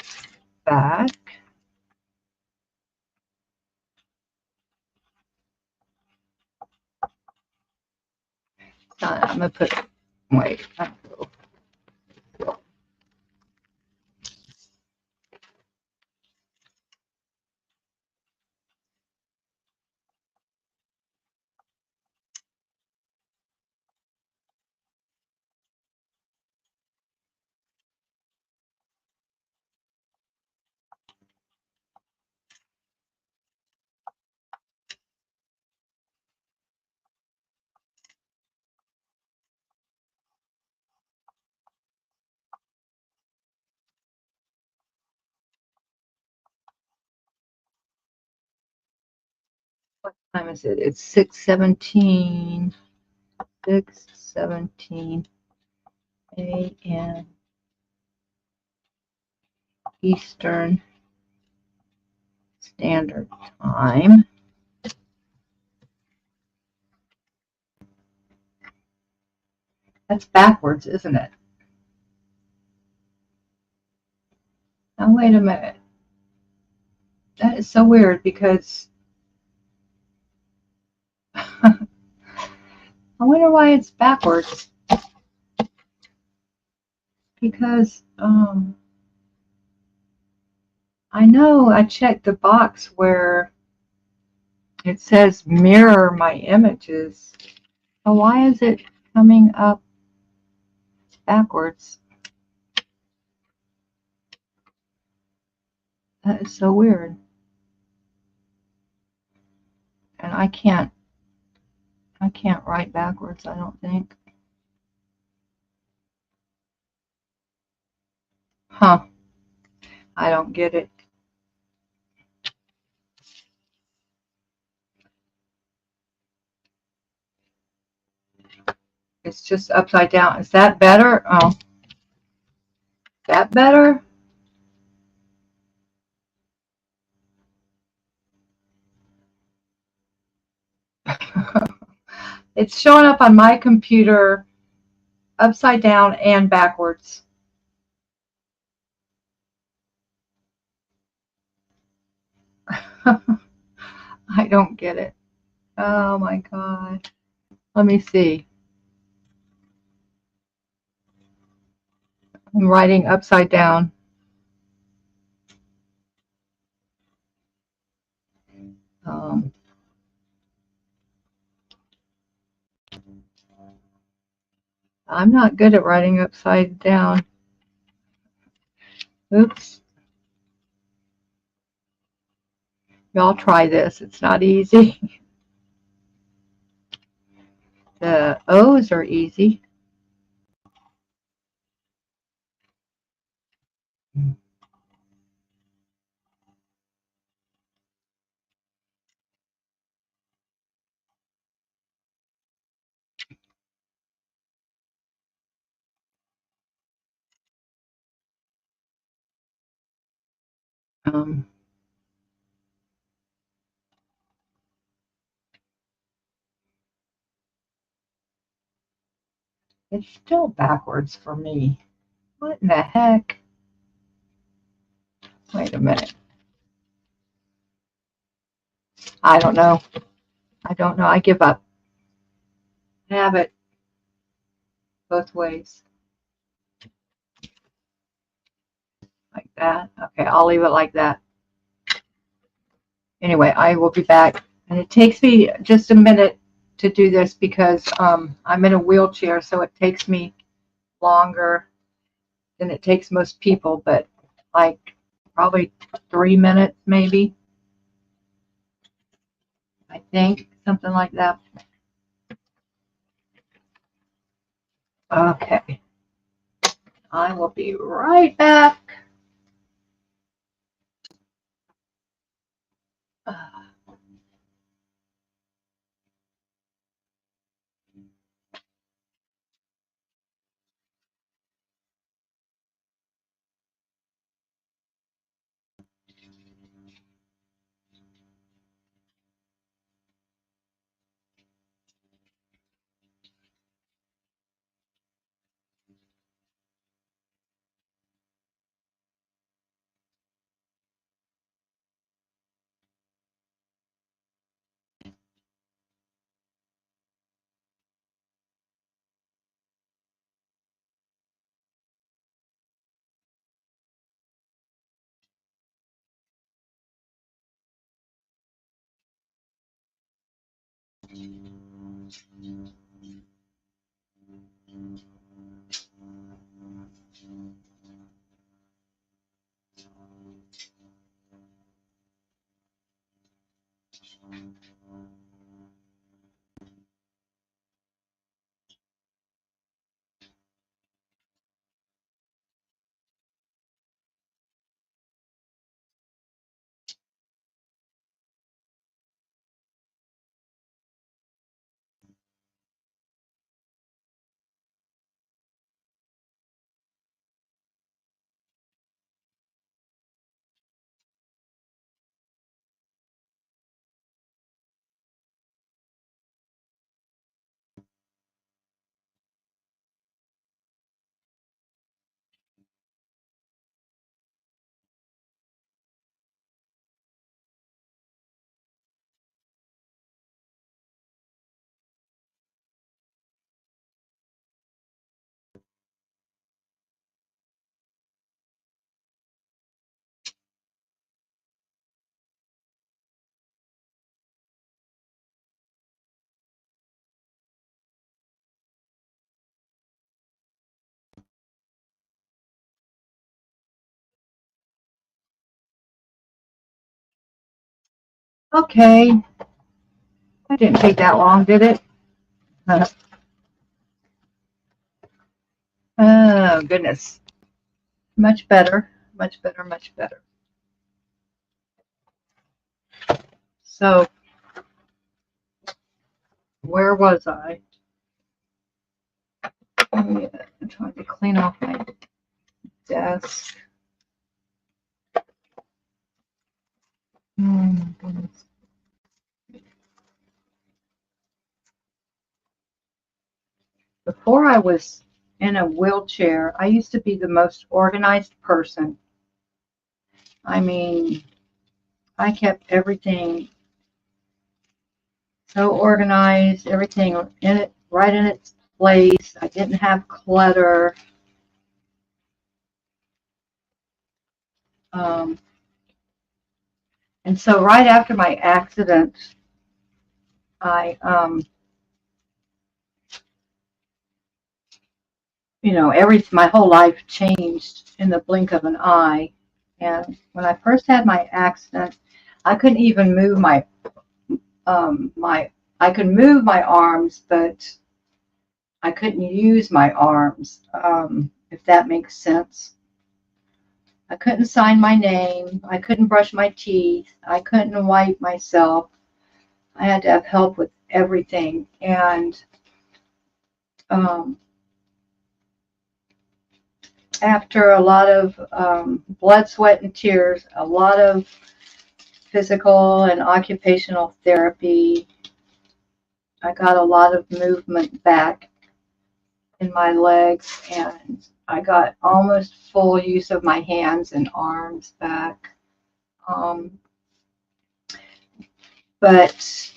[SPEAKER 1] back. I'm going to put, wait. What time is it? It's 6:17. 6:17 a.m. Eastern Standard Time. That's backwards, isn't it? Now, wait a minute. That is so weird because I wonder why it's backwards. Because I know I checked the box where It says mirror my images. Oh, why is it coming up backwards? That is so weird. And I can't write backwards, I don't think. Huh. I don't get it. It's just upside down. Is that better? Oh, is that better? It's showing up on my computer upside down and backwards. I don't get it. Oh my God. Let me see. I'm writing upside down. Um, I'm not good at writing upside down. Oops. Y'all try this. It's not easy. The O's are easy. Um, it's still backwards for me. What in the heck? Wait a minute. I don't know. I don't know. I give up. Have it both ways. Like that. Okay, I'll leave it like that. Anyway, I will be back. And it takes me just a minute to do this because I'm in a wheelchair, so it takes me longer than it takes most people, but like probably 3 minutes maybe. I think something like that. Okay. I will be right back. Okay, that didn't take that long, did it? Uh, Oh, goodness. Much better, much better, much better. So, where was I? Oh, yeah, I'm trying to clean off my desk. Oh, my goodness. Before I was in a wheelchair, I used to be the most organized person. I mean, I kept everything so organized, everything in it, right in its place. I didn't have clutter. Um, and so right after my accident, I, my whole life changed in the blink of an eye. And when I first had my accident, I couldn't even move I could move my arms, but I couldn't use my arms, if that makes sense. I couldn't sign my name. I couldn't brush my teeth. I couldn't wipe myself. I had to have help with everything. And um, after a lot of blood, sweat, and tears, a lot of physical and occupational therapy, I got a lot of movement back in my legs, and I got almost full use of my hands and arms back. Um, but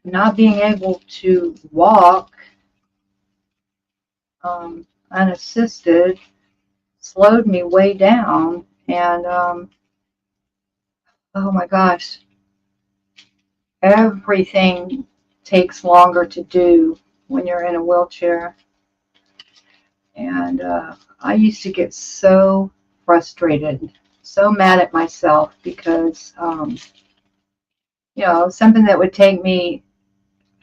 [SPEAKER 1] not being able to walk unassisted slowed me way down. And oh my gosh, everything takes longer to do when you're in a wheelchair. And I used to get so frustrated, so mad at myself because, something that would take me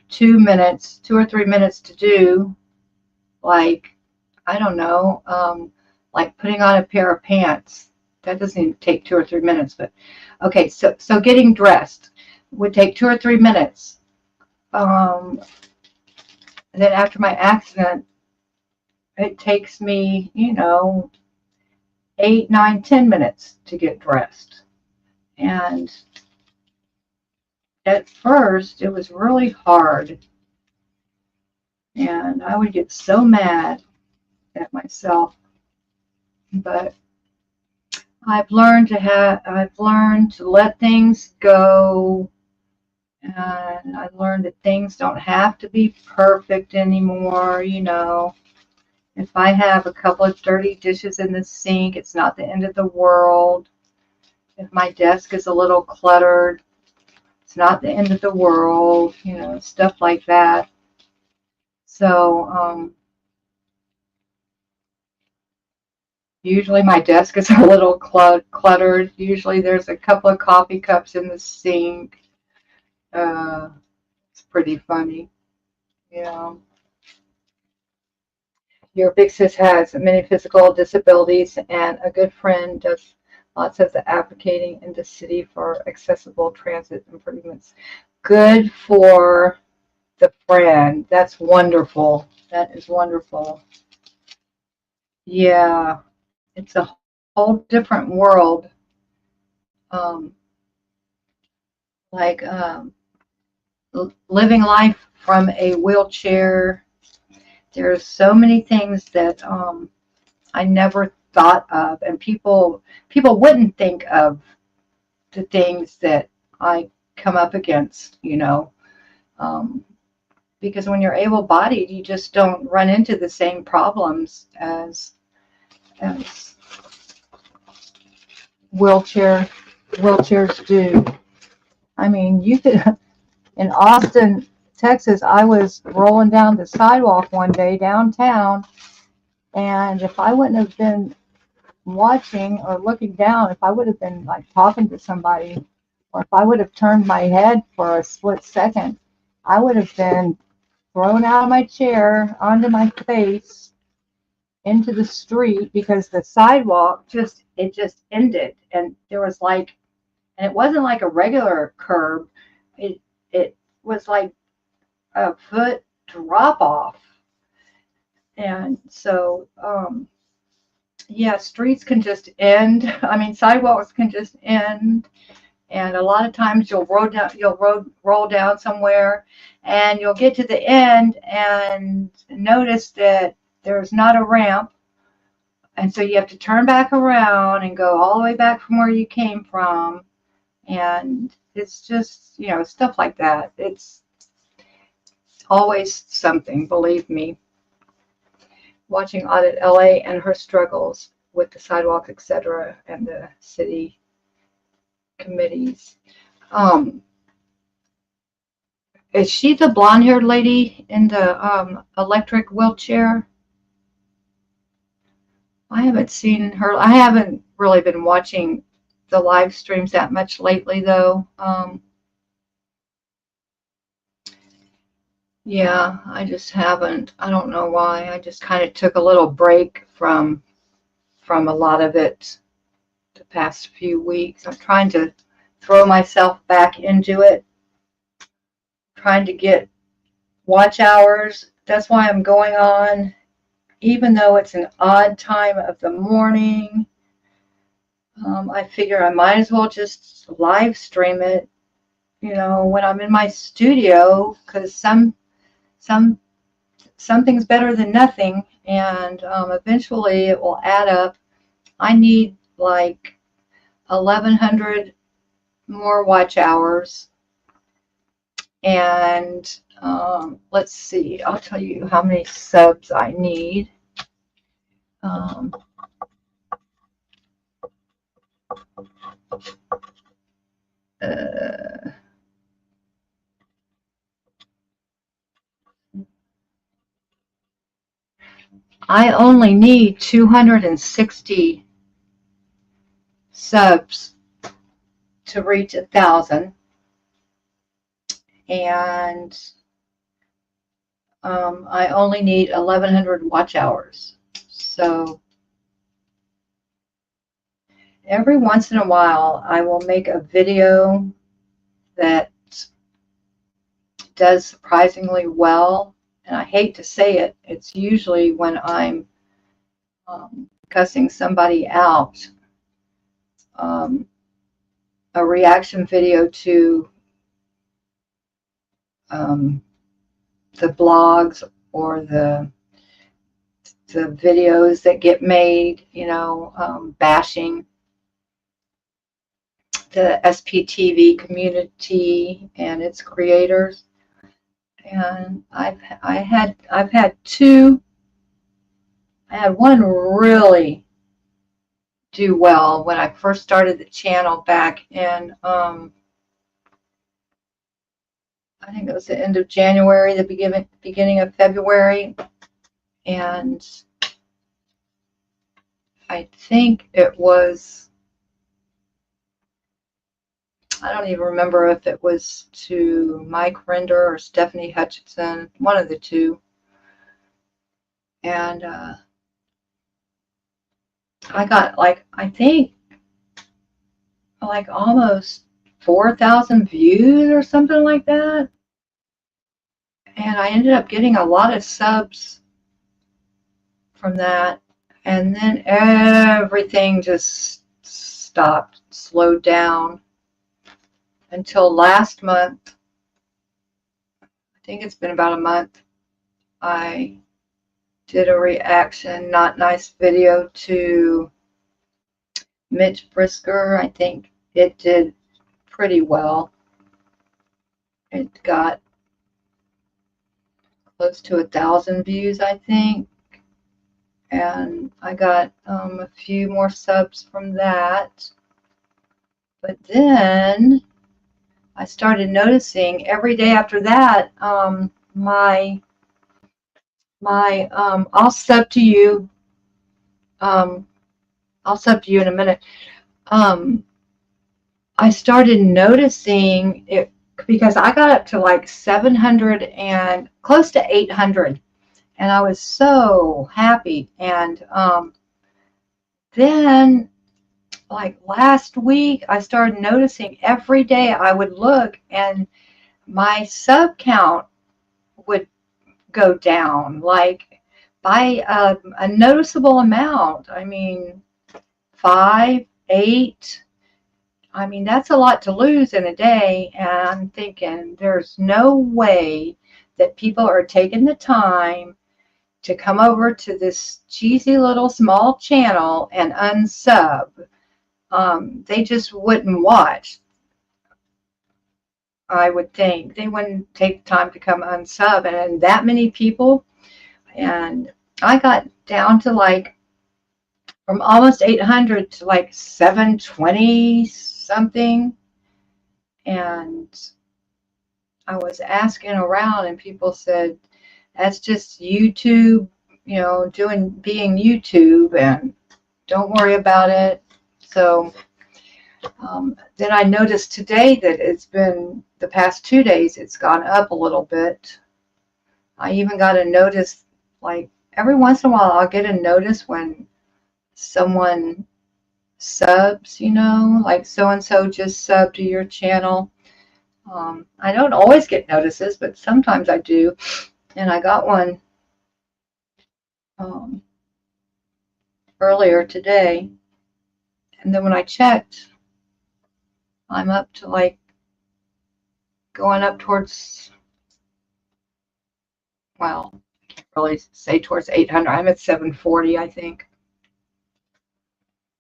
[SPEAKER 1] 2 minutes, 2 or 3 minutes to do, like, I don't know, like putting on a pair of pants. That doesn't even take 2 or 3 minutes, but okay, so getting dressed would take 2 or 3 minutes. And then after my accident, it takes me, 8, 9, 10 minutes to get dressed. And at first, it was really hard, and I would get so mad at myself. But I've learned to let things go, and I learned that things don't have to be perfect anymore. If I have a couple of dirty dishes in the sink, it's not the end of the world. If my desk is a little cluttered, it's not the end of the world, stuff like that. So, usually my desk is a little cluttered. Usually there's a couple of coffee cups in the sink. It's pretty funny. Yeah. Your big sis has many physical disabilities, and a good friend does lots of the advocating in the city for accessible transit improvements. Good for the friend. That's wonderful. That is wonderful. Yeah, it's a whole different world. Um, like living life from a wheelchair. There's so many things that I never thought of, and people wouldn't think of the things that I come up against, um, because when you're able-bodied, you just don't run into the same problems as wheelchairs do. I mean, you could in Austin, Texas. I was rolling down the sidewalk one day downtown, and if I wouldn't have been watching or looking down, if I would have been like talking to somebody, or if I would have turned my head for a split second, I would have been thrown out of my chair onto my face into the street because the sidewalk just ended, and there was like, and it wasn't like a regular curb. It was like a foot drop off. And so yeah, streets can just end. I mean, sidewalks can just end. And a lot of times roll down somewhere, and you'll get to the end and notice that there's not a ramp, and so you have to turn back around and go all the way back from where you came from. And it's just, stuff like that. It's always something, believe me. Watching Audit LA and her struggles with the sidewalk, etc., and the city committees. Is she the blonde-haired lady in the electric wheelchair? I haven't seen her. I haven't really been watching the live streams that much lately, though. Yeah, I just haven't. I don't know why. I just kind of took a little break from a lot of it the past few weeks. I'm trying to throw myself back into it, trying to get watch hours. That's why I'm going on, even though it's an odd time of the morning. I figure I might as well just live stream it, when I'm in my studio, because something's better than nothing, and eventually it will add up. I need like 1,100 more watch hours, and let's see, I'll tell you how many subs I need. Um, I only need 260 subs to reach 1,000, and I only need 1,100 watch hours. So every once in a while, I will make a video that does surprisingly well. And I hate to say it, it's usually when I'm cussing somebody out. A reaction video to the blogs or the videos that get made, bashing the SPTV community and its creators. And I've had two. I had one really do well when I first started the channel back in I think it was the end of January, the beginning of February, and I think it was, I don't even remember if it was to Mike Render or Stephanie Hutchinson, one of the two. And I got I think almost 4,000 views or something like that. And I ended up getting a lot of subs from that. And then everything just stopped, slowed down until last month. I think it's been about a month. I did a reaction, not nice video to Mitch Brisker. I think it did pretty well. It got close to 1,000 views, I think. And I got a few more subs from that. But then I started noticing every day after that, I'll sub to you. I'll sub to you in a minute. I started noticing it because I got up to like 700 and close to 800, and I was so happy. And then, like last week, I started noticing every day I would look and my sub count would go down, like by a noticeable amount. I mean, 5, 8. I mean, that's a lot to lose in a day. And I'm thinking, there's no way that people are taking the time to come over to this cheesy little small channel and unsub. They just wouldn't watch. I would think they wouldn't take time to come unsub, and that many people. And I got down to like from almost 800 to like 720 something. And I was asking around, and people said, that's just YouTube, being YouTube, and don't worry about it. So then I noticed today that it's been the past 2 days, it's gone up a little bit. I even got a notice, like every once in a while, I'll get a notice when someone subs, like so and so just subbed to your channel. I don't always get notices, but sometimes I do. And I got one earlier today. And then when I checked, I'm up to like going up towards, well, I can't really say towards 800. I'm at 740, I think.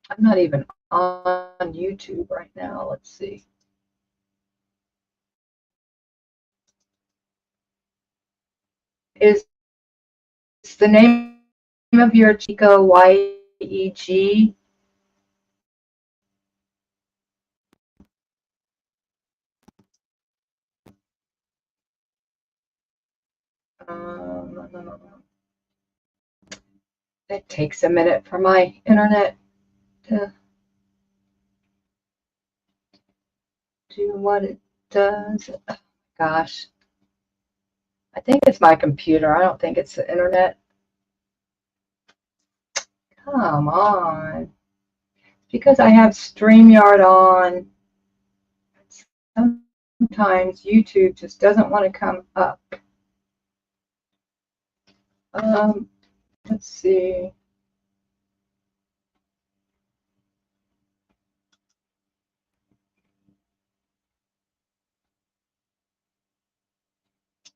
[SPEAKER 1] I'm not even on YouTube right now. Let's see. Is the name of your Chico YEG? It takes a minute for my internet to do what it does. Oh, gosh. I think it's my computer. I don't think it's the internet. Come on. Because I have StreamYard on. Sometimes YouTube just doesn't want to come up. Let's see.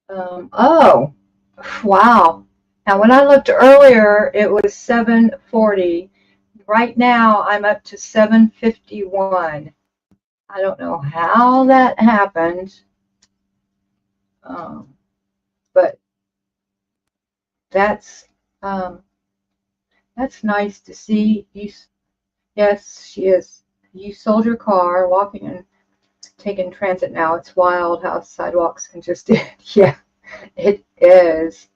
[SPEAKER 1] Oh, wow. Now, when I looked earlier, it was 740. Right now, I'm up to 751. I don't know how that happened, but that's nice to see. Yes, she is. You sold your car, walking and taking transit now. It's wild how sidewalks can just, yeah, it is.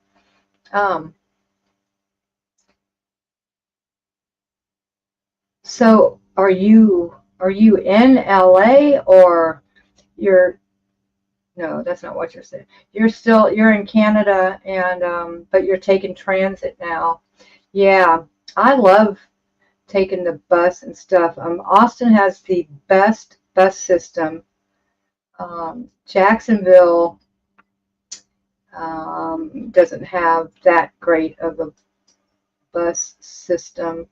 [SPEAKER 1] So are you in LA, or you're, no, that's not what you're saying. You're in Canada, and but you're taking transit now. Yeah, I love taking the bus and stuff. Austin has the best bus system. Jacksonville doesn't have that great of a bus system.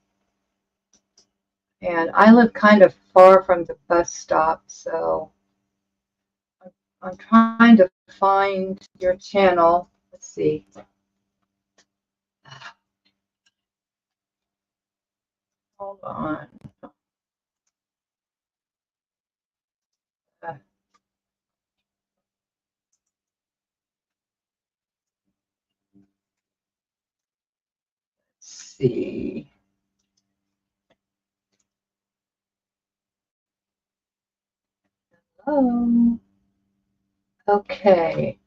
[SPEAKER 1] And I live kind of far from the bus stop, so I'm trying to find your channel. Let's see. Hold on. Let's see. Oh, okay.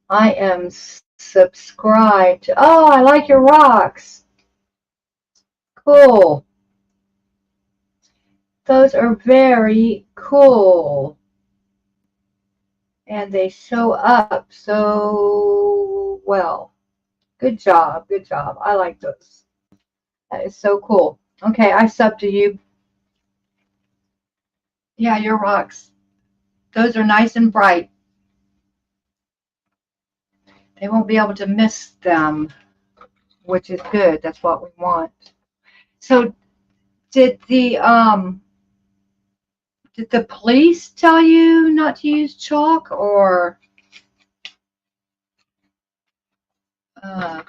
[SPEAKER 1] I am subscribed. Oh, I like your rocks. Cool. Those are very cool. And they show up so well. Good job. Good job. I like those. That is so cool. Okay, I sub to you. Yeah, your rocks. Those are nice and bright. They won't be able to miss them, which is good. That's what we want. So did the police tell you not to use chalk, or uh,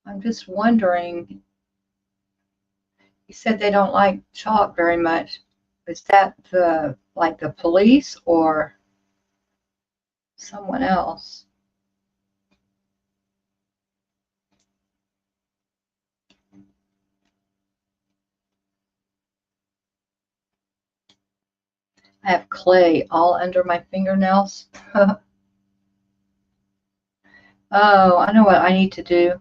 [SPEAKER 1] I'm just wondering. You said they don't like chalk very much. Is that the police or someone else? I have clay all under my fingernails. Oh, I know what I need to do.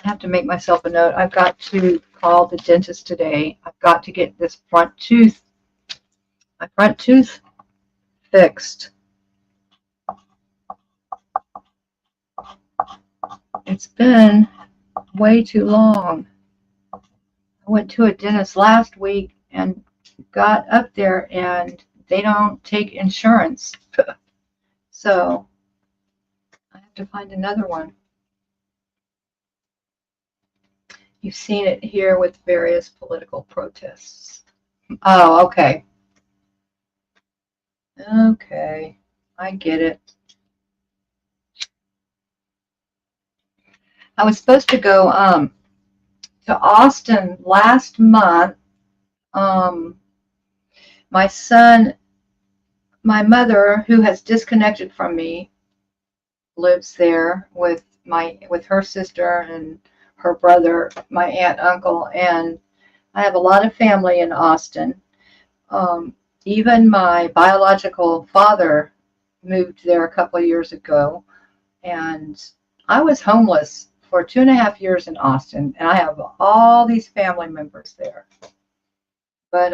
[SPEAKER 1] I have to make myself a note. I've got to call the dentist today. I've got to get this my front tooth fixed. It's been way too long. I went to a dentist last week and got up there, and they don't take insurance. So I have to find another one. You've seen it here with various political protests. Oh, okay. Okay. I get it. I was supposed to go to Austin last month. Um, my mother, who has disconnected from me, lives there with her sister and her brother, my aunt, uncle, and I have a lot of family in Austin. Even my biological father moved there a couple of years ago, and I was homeless for 2.5 years in Austin, and I have all these family members there. But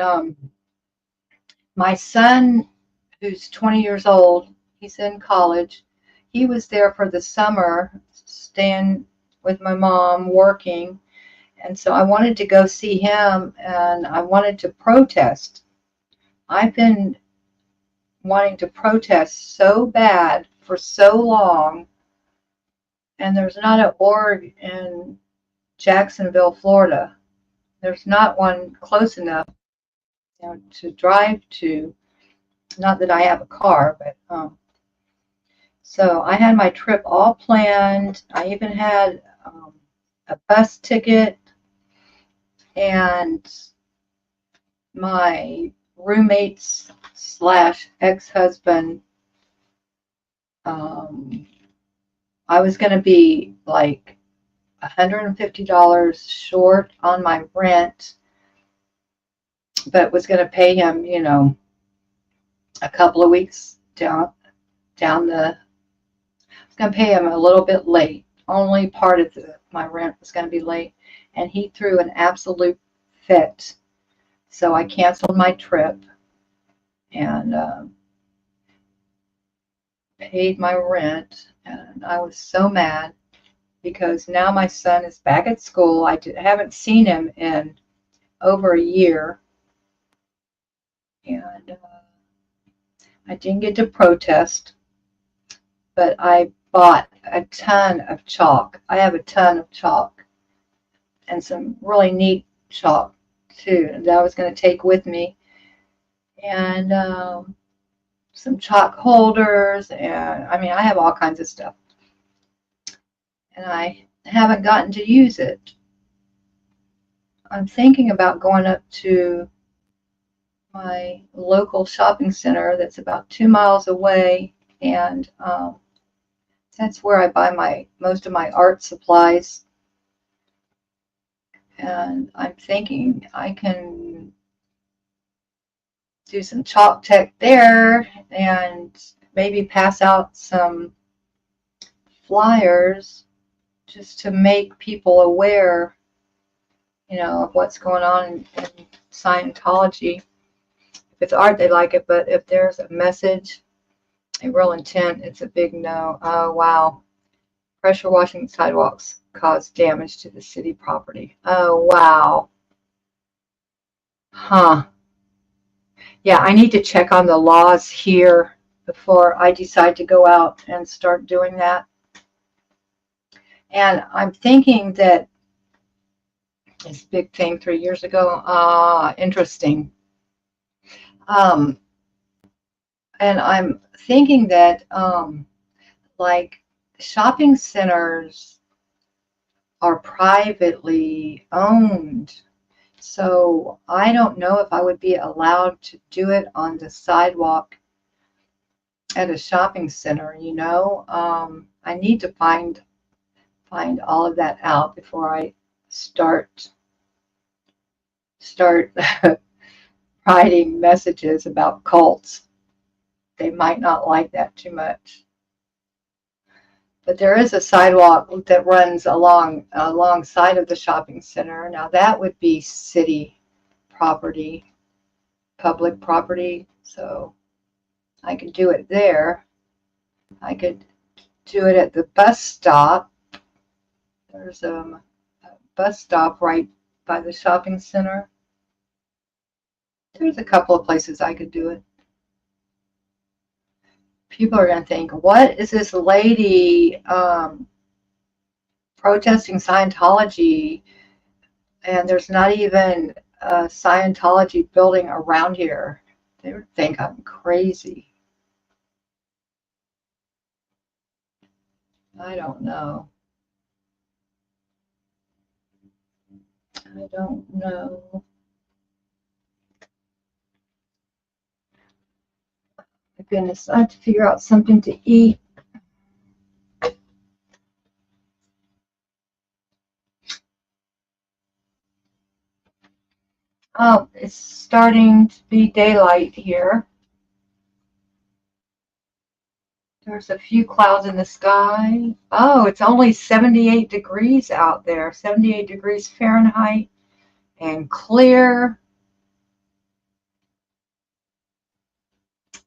[SPEAKER 1] my son, who's 20 years old, he's in college. He was there for the summer, staying with my mom, working. And so I wanted to go see him, and I wanted to protest. I've been wanting to protest so bad for so long, and there's not an org in Jacksonville, Florida. There's not one close enough, to drive to. Not that I have a car, but so I had my trip all planned. I even had a bus ticket, and my roommates slash ex-husband, I was going to be like $150 short on my rent, but was going to pay him, a couple of weeks down the. I was going to pay him a little bit late. Only part of my rent was going to be late, and he threw an absolute fit. So I canceled my trip and paid my rent, and I was so mad because now my son is back at school. I haven't seen him in over a year, and I didn't get to protest, but I bought a ton of chalk. I have a ton of chalk and some really neat chalk too that I was going to take with me, and some chalk holders, and I mean I have all kinds of stuff, and I haven't gotten to use it. I'm thinking about going up to my local shopping center that's about 2 miles away, and that's where I buy most of my art supplies. And I'm thinking I can do some chalk tech there and maybe pass out some flyers just to make people aware of what's going on in Scientology. If it's art, they like it, but if there's a message, a real intent, it's a big no. Oh, wow. Pressure washing sidewalks cause damage to the city property. Oh, wow. Huh. Yeah, I need to check on the laws here before I decide to go out and start doing that. And I'm thinking that this big thing 3 years ago, interesting. Um, and I'm thinking that like shopping centers are privately owned. So I don't know if I would be allowed to do it on the sidewalk at a shopping center. I need to find all of that out before I start writing messages about cults. They might not like that too much. But there is a sidewalk that runs alongside of the shopping center. Now that would be city property, public property. So I could do it there. I could do it at the bus stop. There's a bus stop right by the shopping center. There's a couple of places I could do it. People are going to think, what is this lady protesting Scientology? And there's not even a Scientology building around here. They would think I'm crazy. I don't know. I don't know. My goodness, I have to figure out something to eat. Oh, it's starting to be daylight here. There's a few clouds in the sky. Oh, it's only 78 degrees out there, 78 degrees Fahrenheit, and clear.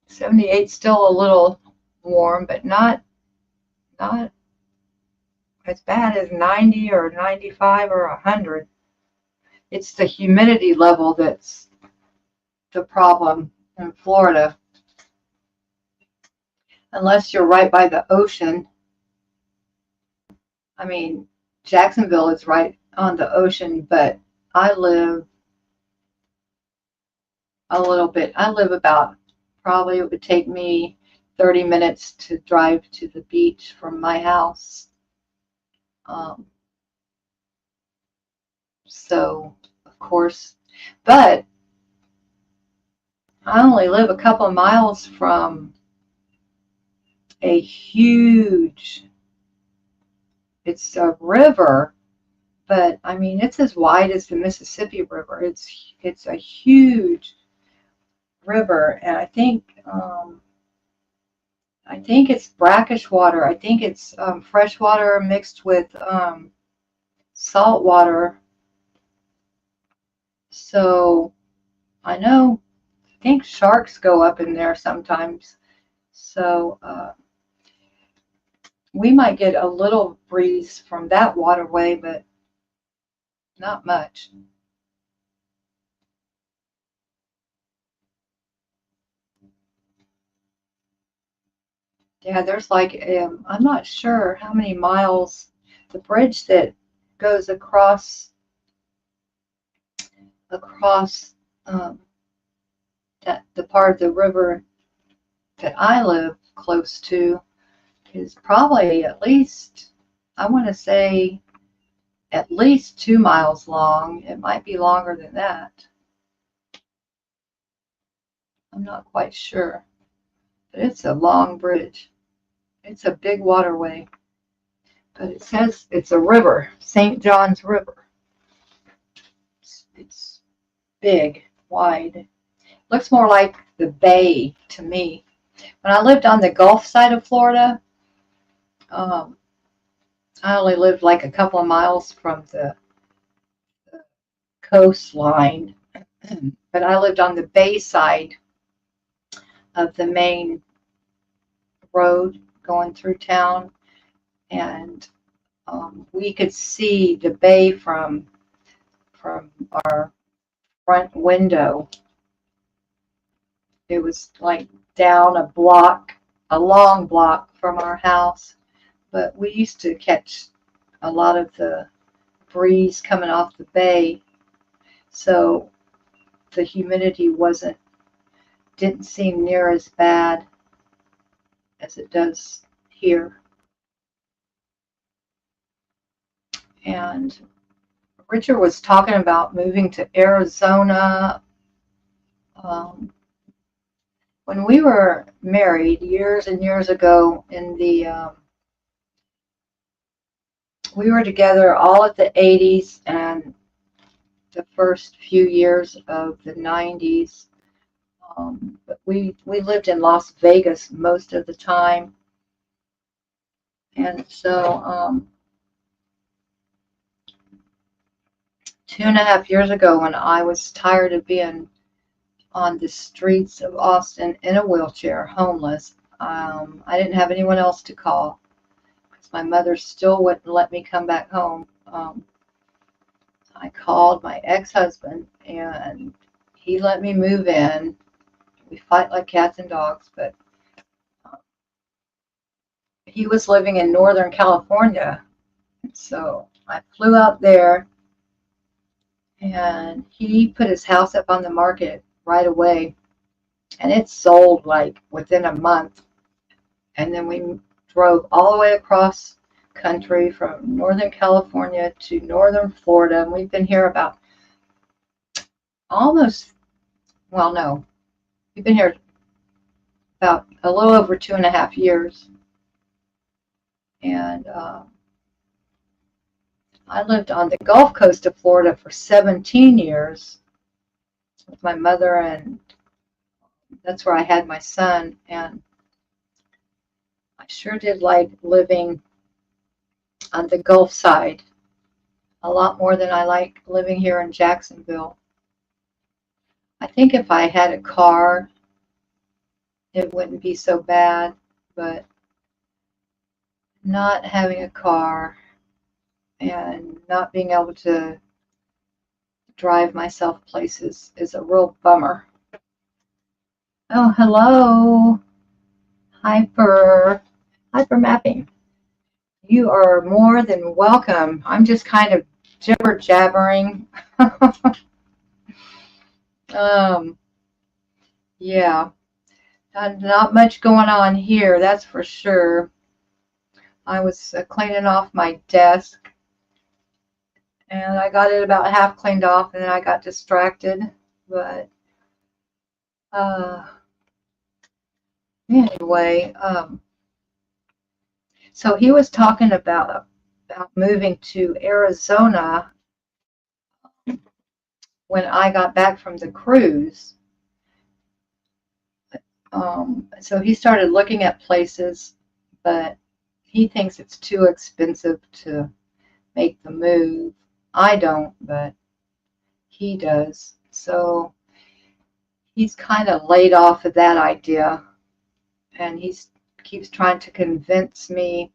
[SPEAKER 1] 78 still a little warm, but not as bad as 90 or 95 or 100. It's the humidity level that's the problem in Florida. Unless you're right by the ocean. I mean, Jacksonville is right on the ocean, but I live about, probably it would take me 30 minutes to drive to the beach from my house. So, of course, but I only live a couple of miles from a huge, it's a river, but I mean, it's as wide as the Mississippi River. It's a huge river, and I think it's brackish water. I think it's fresh water mixed with salt water. So I think sharks go up in there sometimes. So we might get a little breeze from that waterway, but not much. Yeah, there's like, I'm not sure how many miles, the bridge that goes across that the part of the river that I live close to is probably at least, I want to say, at least 2 miles long. It might be longer than that. I'm not quite sure, but it's a long bridge. It's a big waterway, but it says it's a river, St. John's River. It's big, wide. Looks more like the bay to me. When I lived on the Gulf side of Florida, I only lived like a couple of miles from the coastline, but I lived on the bay side of the main road going through town, and we could see the bay from our front window. It was like down a block, a long block from our house, but we used to catch a lot of the breeze coming off the bay, so the humidity didn't seem near as bad as it does here. And Richard was talking about moving to Arizona. When we were married years and years ago, we were together all at the 80s and the first few years of the 90s. But we lived in Las Vegas most of the time. And so 2.5 years ago, when I was tired of being on the streets of Austin in a wheelchair, homeless, I didn't have anyone else to call because my mother still wouldn't let me come back home. I called my ex-husband and he let me move in. We fight like cats and dogs, but he was living in Northern California. So I flew out there and he put his house up on the market right away, and it sold like within a month. And then we drove all the way across country from Northern California to Northern Florida, and we've been here about we've been here about a little over 2.5 years. And I lived on the Gulf Coast of Florida for 17 years with my mother, and that's where I had my son. And I sure did like living on the Gulf side a lot more than I like living here in Jacksonville. I think if I had a car, it wouldn't be so bad, but not having a car and not being able to drive myself places is a real bummer. Oh, hello, hyper mapping. You are more than welcome. I'm just kind of jibber jabbering. Yeah, not much going on here, that's for sure. I was cleaning off my desk, and I got it about half cleaned off, and then I got distracted. But anyway, so he was talking about moving to Arizona when I got back from the cruise. So he started looking at places, but he thinks it's too expensive to make the move. I don't, but he does. So he's kind of laid off of that idea, and he keeps trying to convince me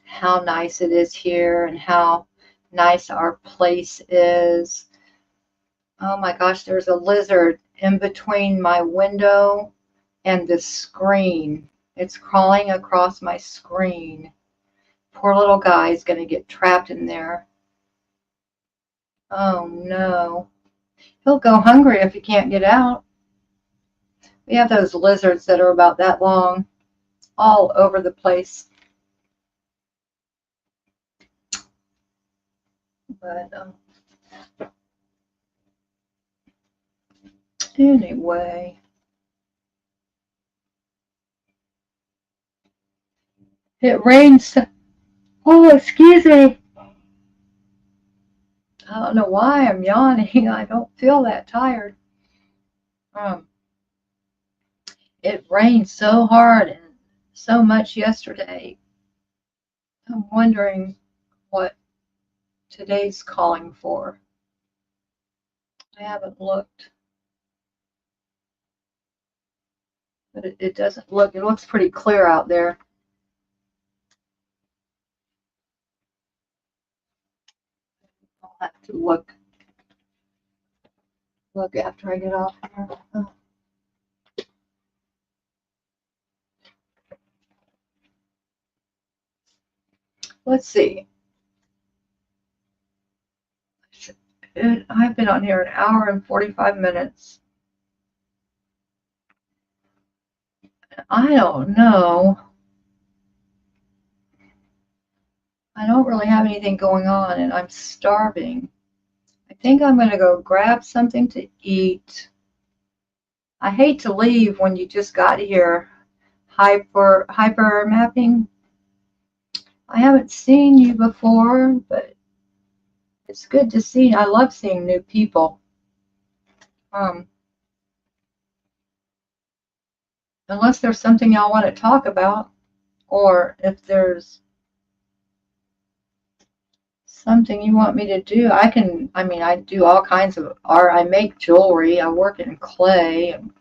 [SPEAKER 1] how nice it is here and how nice our place is. Oh my gosh, there's a lizard in between my window and the screen. It's crawling across my screen. Poor little guy is going to get trapped in there. Oh no. He'll go hungry if he can't get out. We have those lizards that are about that long all over the place. But anyway. It rains. Oh, excuse me. I don't know why I'm yawning. I don't feel that tired. It rained so hard and so much yesterday. I'm wondering what today's calling for. I haven't looked, but it doesn't look, it looks pretty clear out there. I'll have to look after I get off here. Oh. Let's see. I've been on here an hour and 45 minutes. I don't know. I don't really have anything going on and I'm starving. I think I'm going to go grab something to eat. I hate to leave when you just got here. Hyper mapping. I haven't seen you before, but it's good to see. I love seeing new people. Unless there's something y'all want to talk about, or if there's something you want me to do, I mean, I do all kinds of art. I make jewelry. I work in clay. And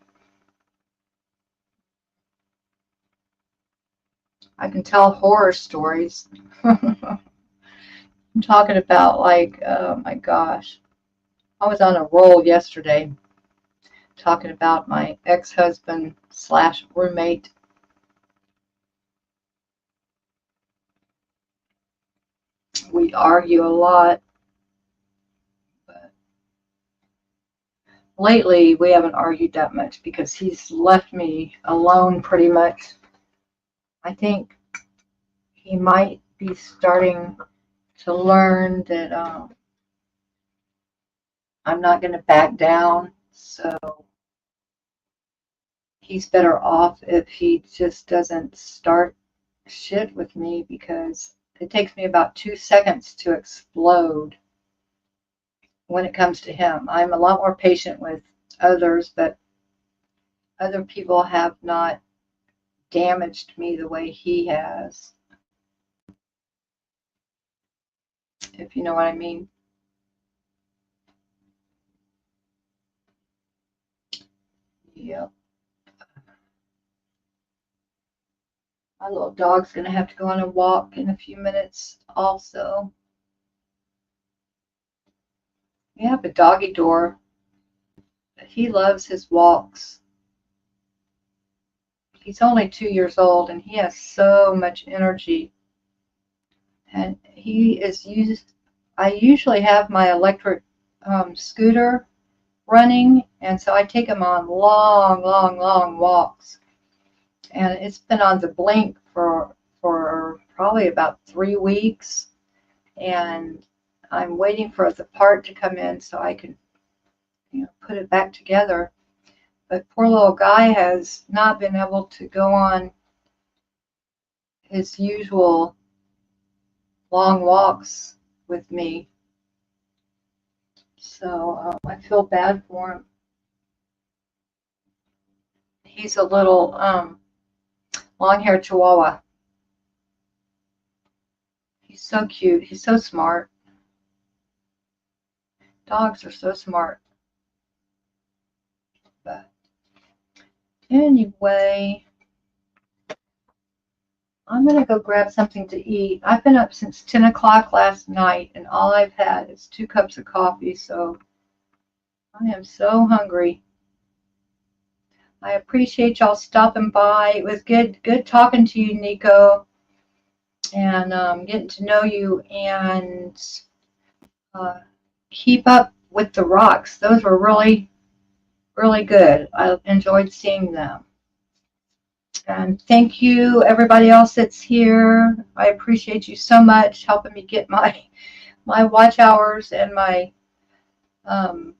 [SPEAKER 1] I can tell horror stories. I'm talking about, like, oh my gosh. I was on a roll yesterday talking about my ex-husband / roommate. We argue a lot. But lately, we haven't argued that much because he's left me alone pretty much. I think he might be starting to learn that I'm not going to back down. So he's better off if he just doesn't start shit with me, because it takes me about 2 seconds to explode when it comes to him. I'm a lot more patient with others, but other people have not damaged me the way he has, if you know what I mean. Yep. My little dog's going to have to go on a walk in a few minutes also. We have a doggy door, but he loves his walks. He's only 2 years old and he has so much energy. And he is used, I usually have my electric scooter running, and so I take him on long walks. And it's been on the blink for probably about 3 weeks. And I'm waiting for the part to come in so I can, put it back together. But poor little guy has not been able to go on his usual long walks with me. So I feel bad for him. He's a little long-haired Chihuahua. He's so cute. He's so smart. Dogs are so smart. But anyway, I'm going to go grab something to eat. I've been up since 10 o'clock last night, and all I've had is 2 cups of coffee, so I am so hungry. I appreciate y'all stopping by. It was good talking to you, Nico, and getting to know you, and keep up with the rocks. Those were really good. I enjoyed seeing them. And thank you, everybody else that's here. I appreciate you so much helping me get my watch hours and my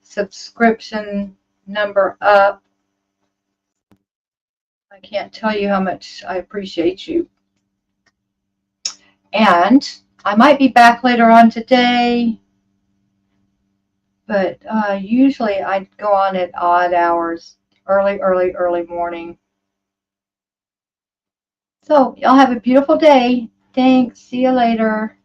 [SPEAKER 1] subscription number up. I can't tell you how much I appreciate you. And I might be back later on today, but usually I go on at odd hours, early morning. So y'all have a beautiful day. Thanks. See you later.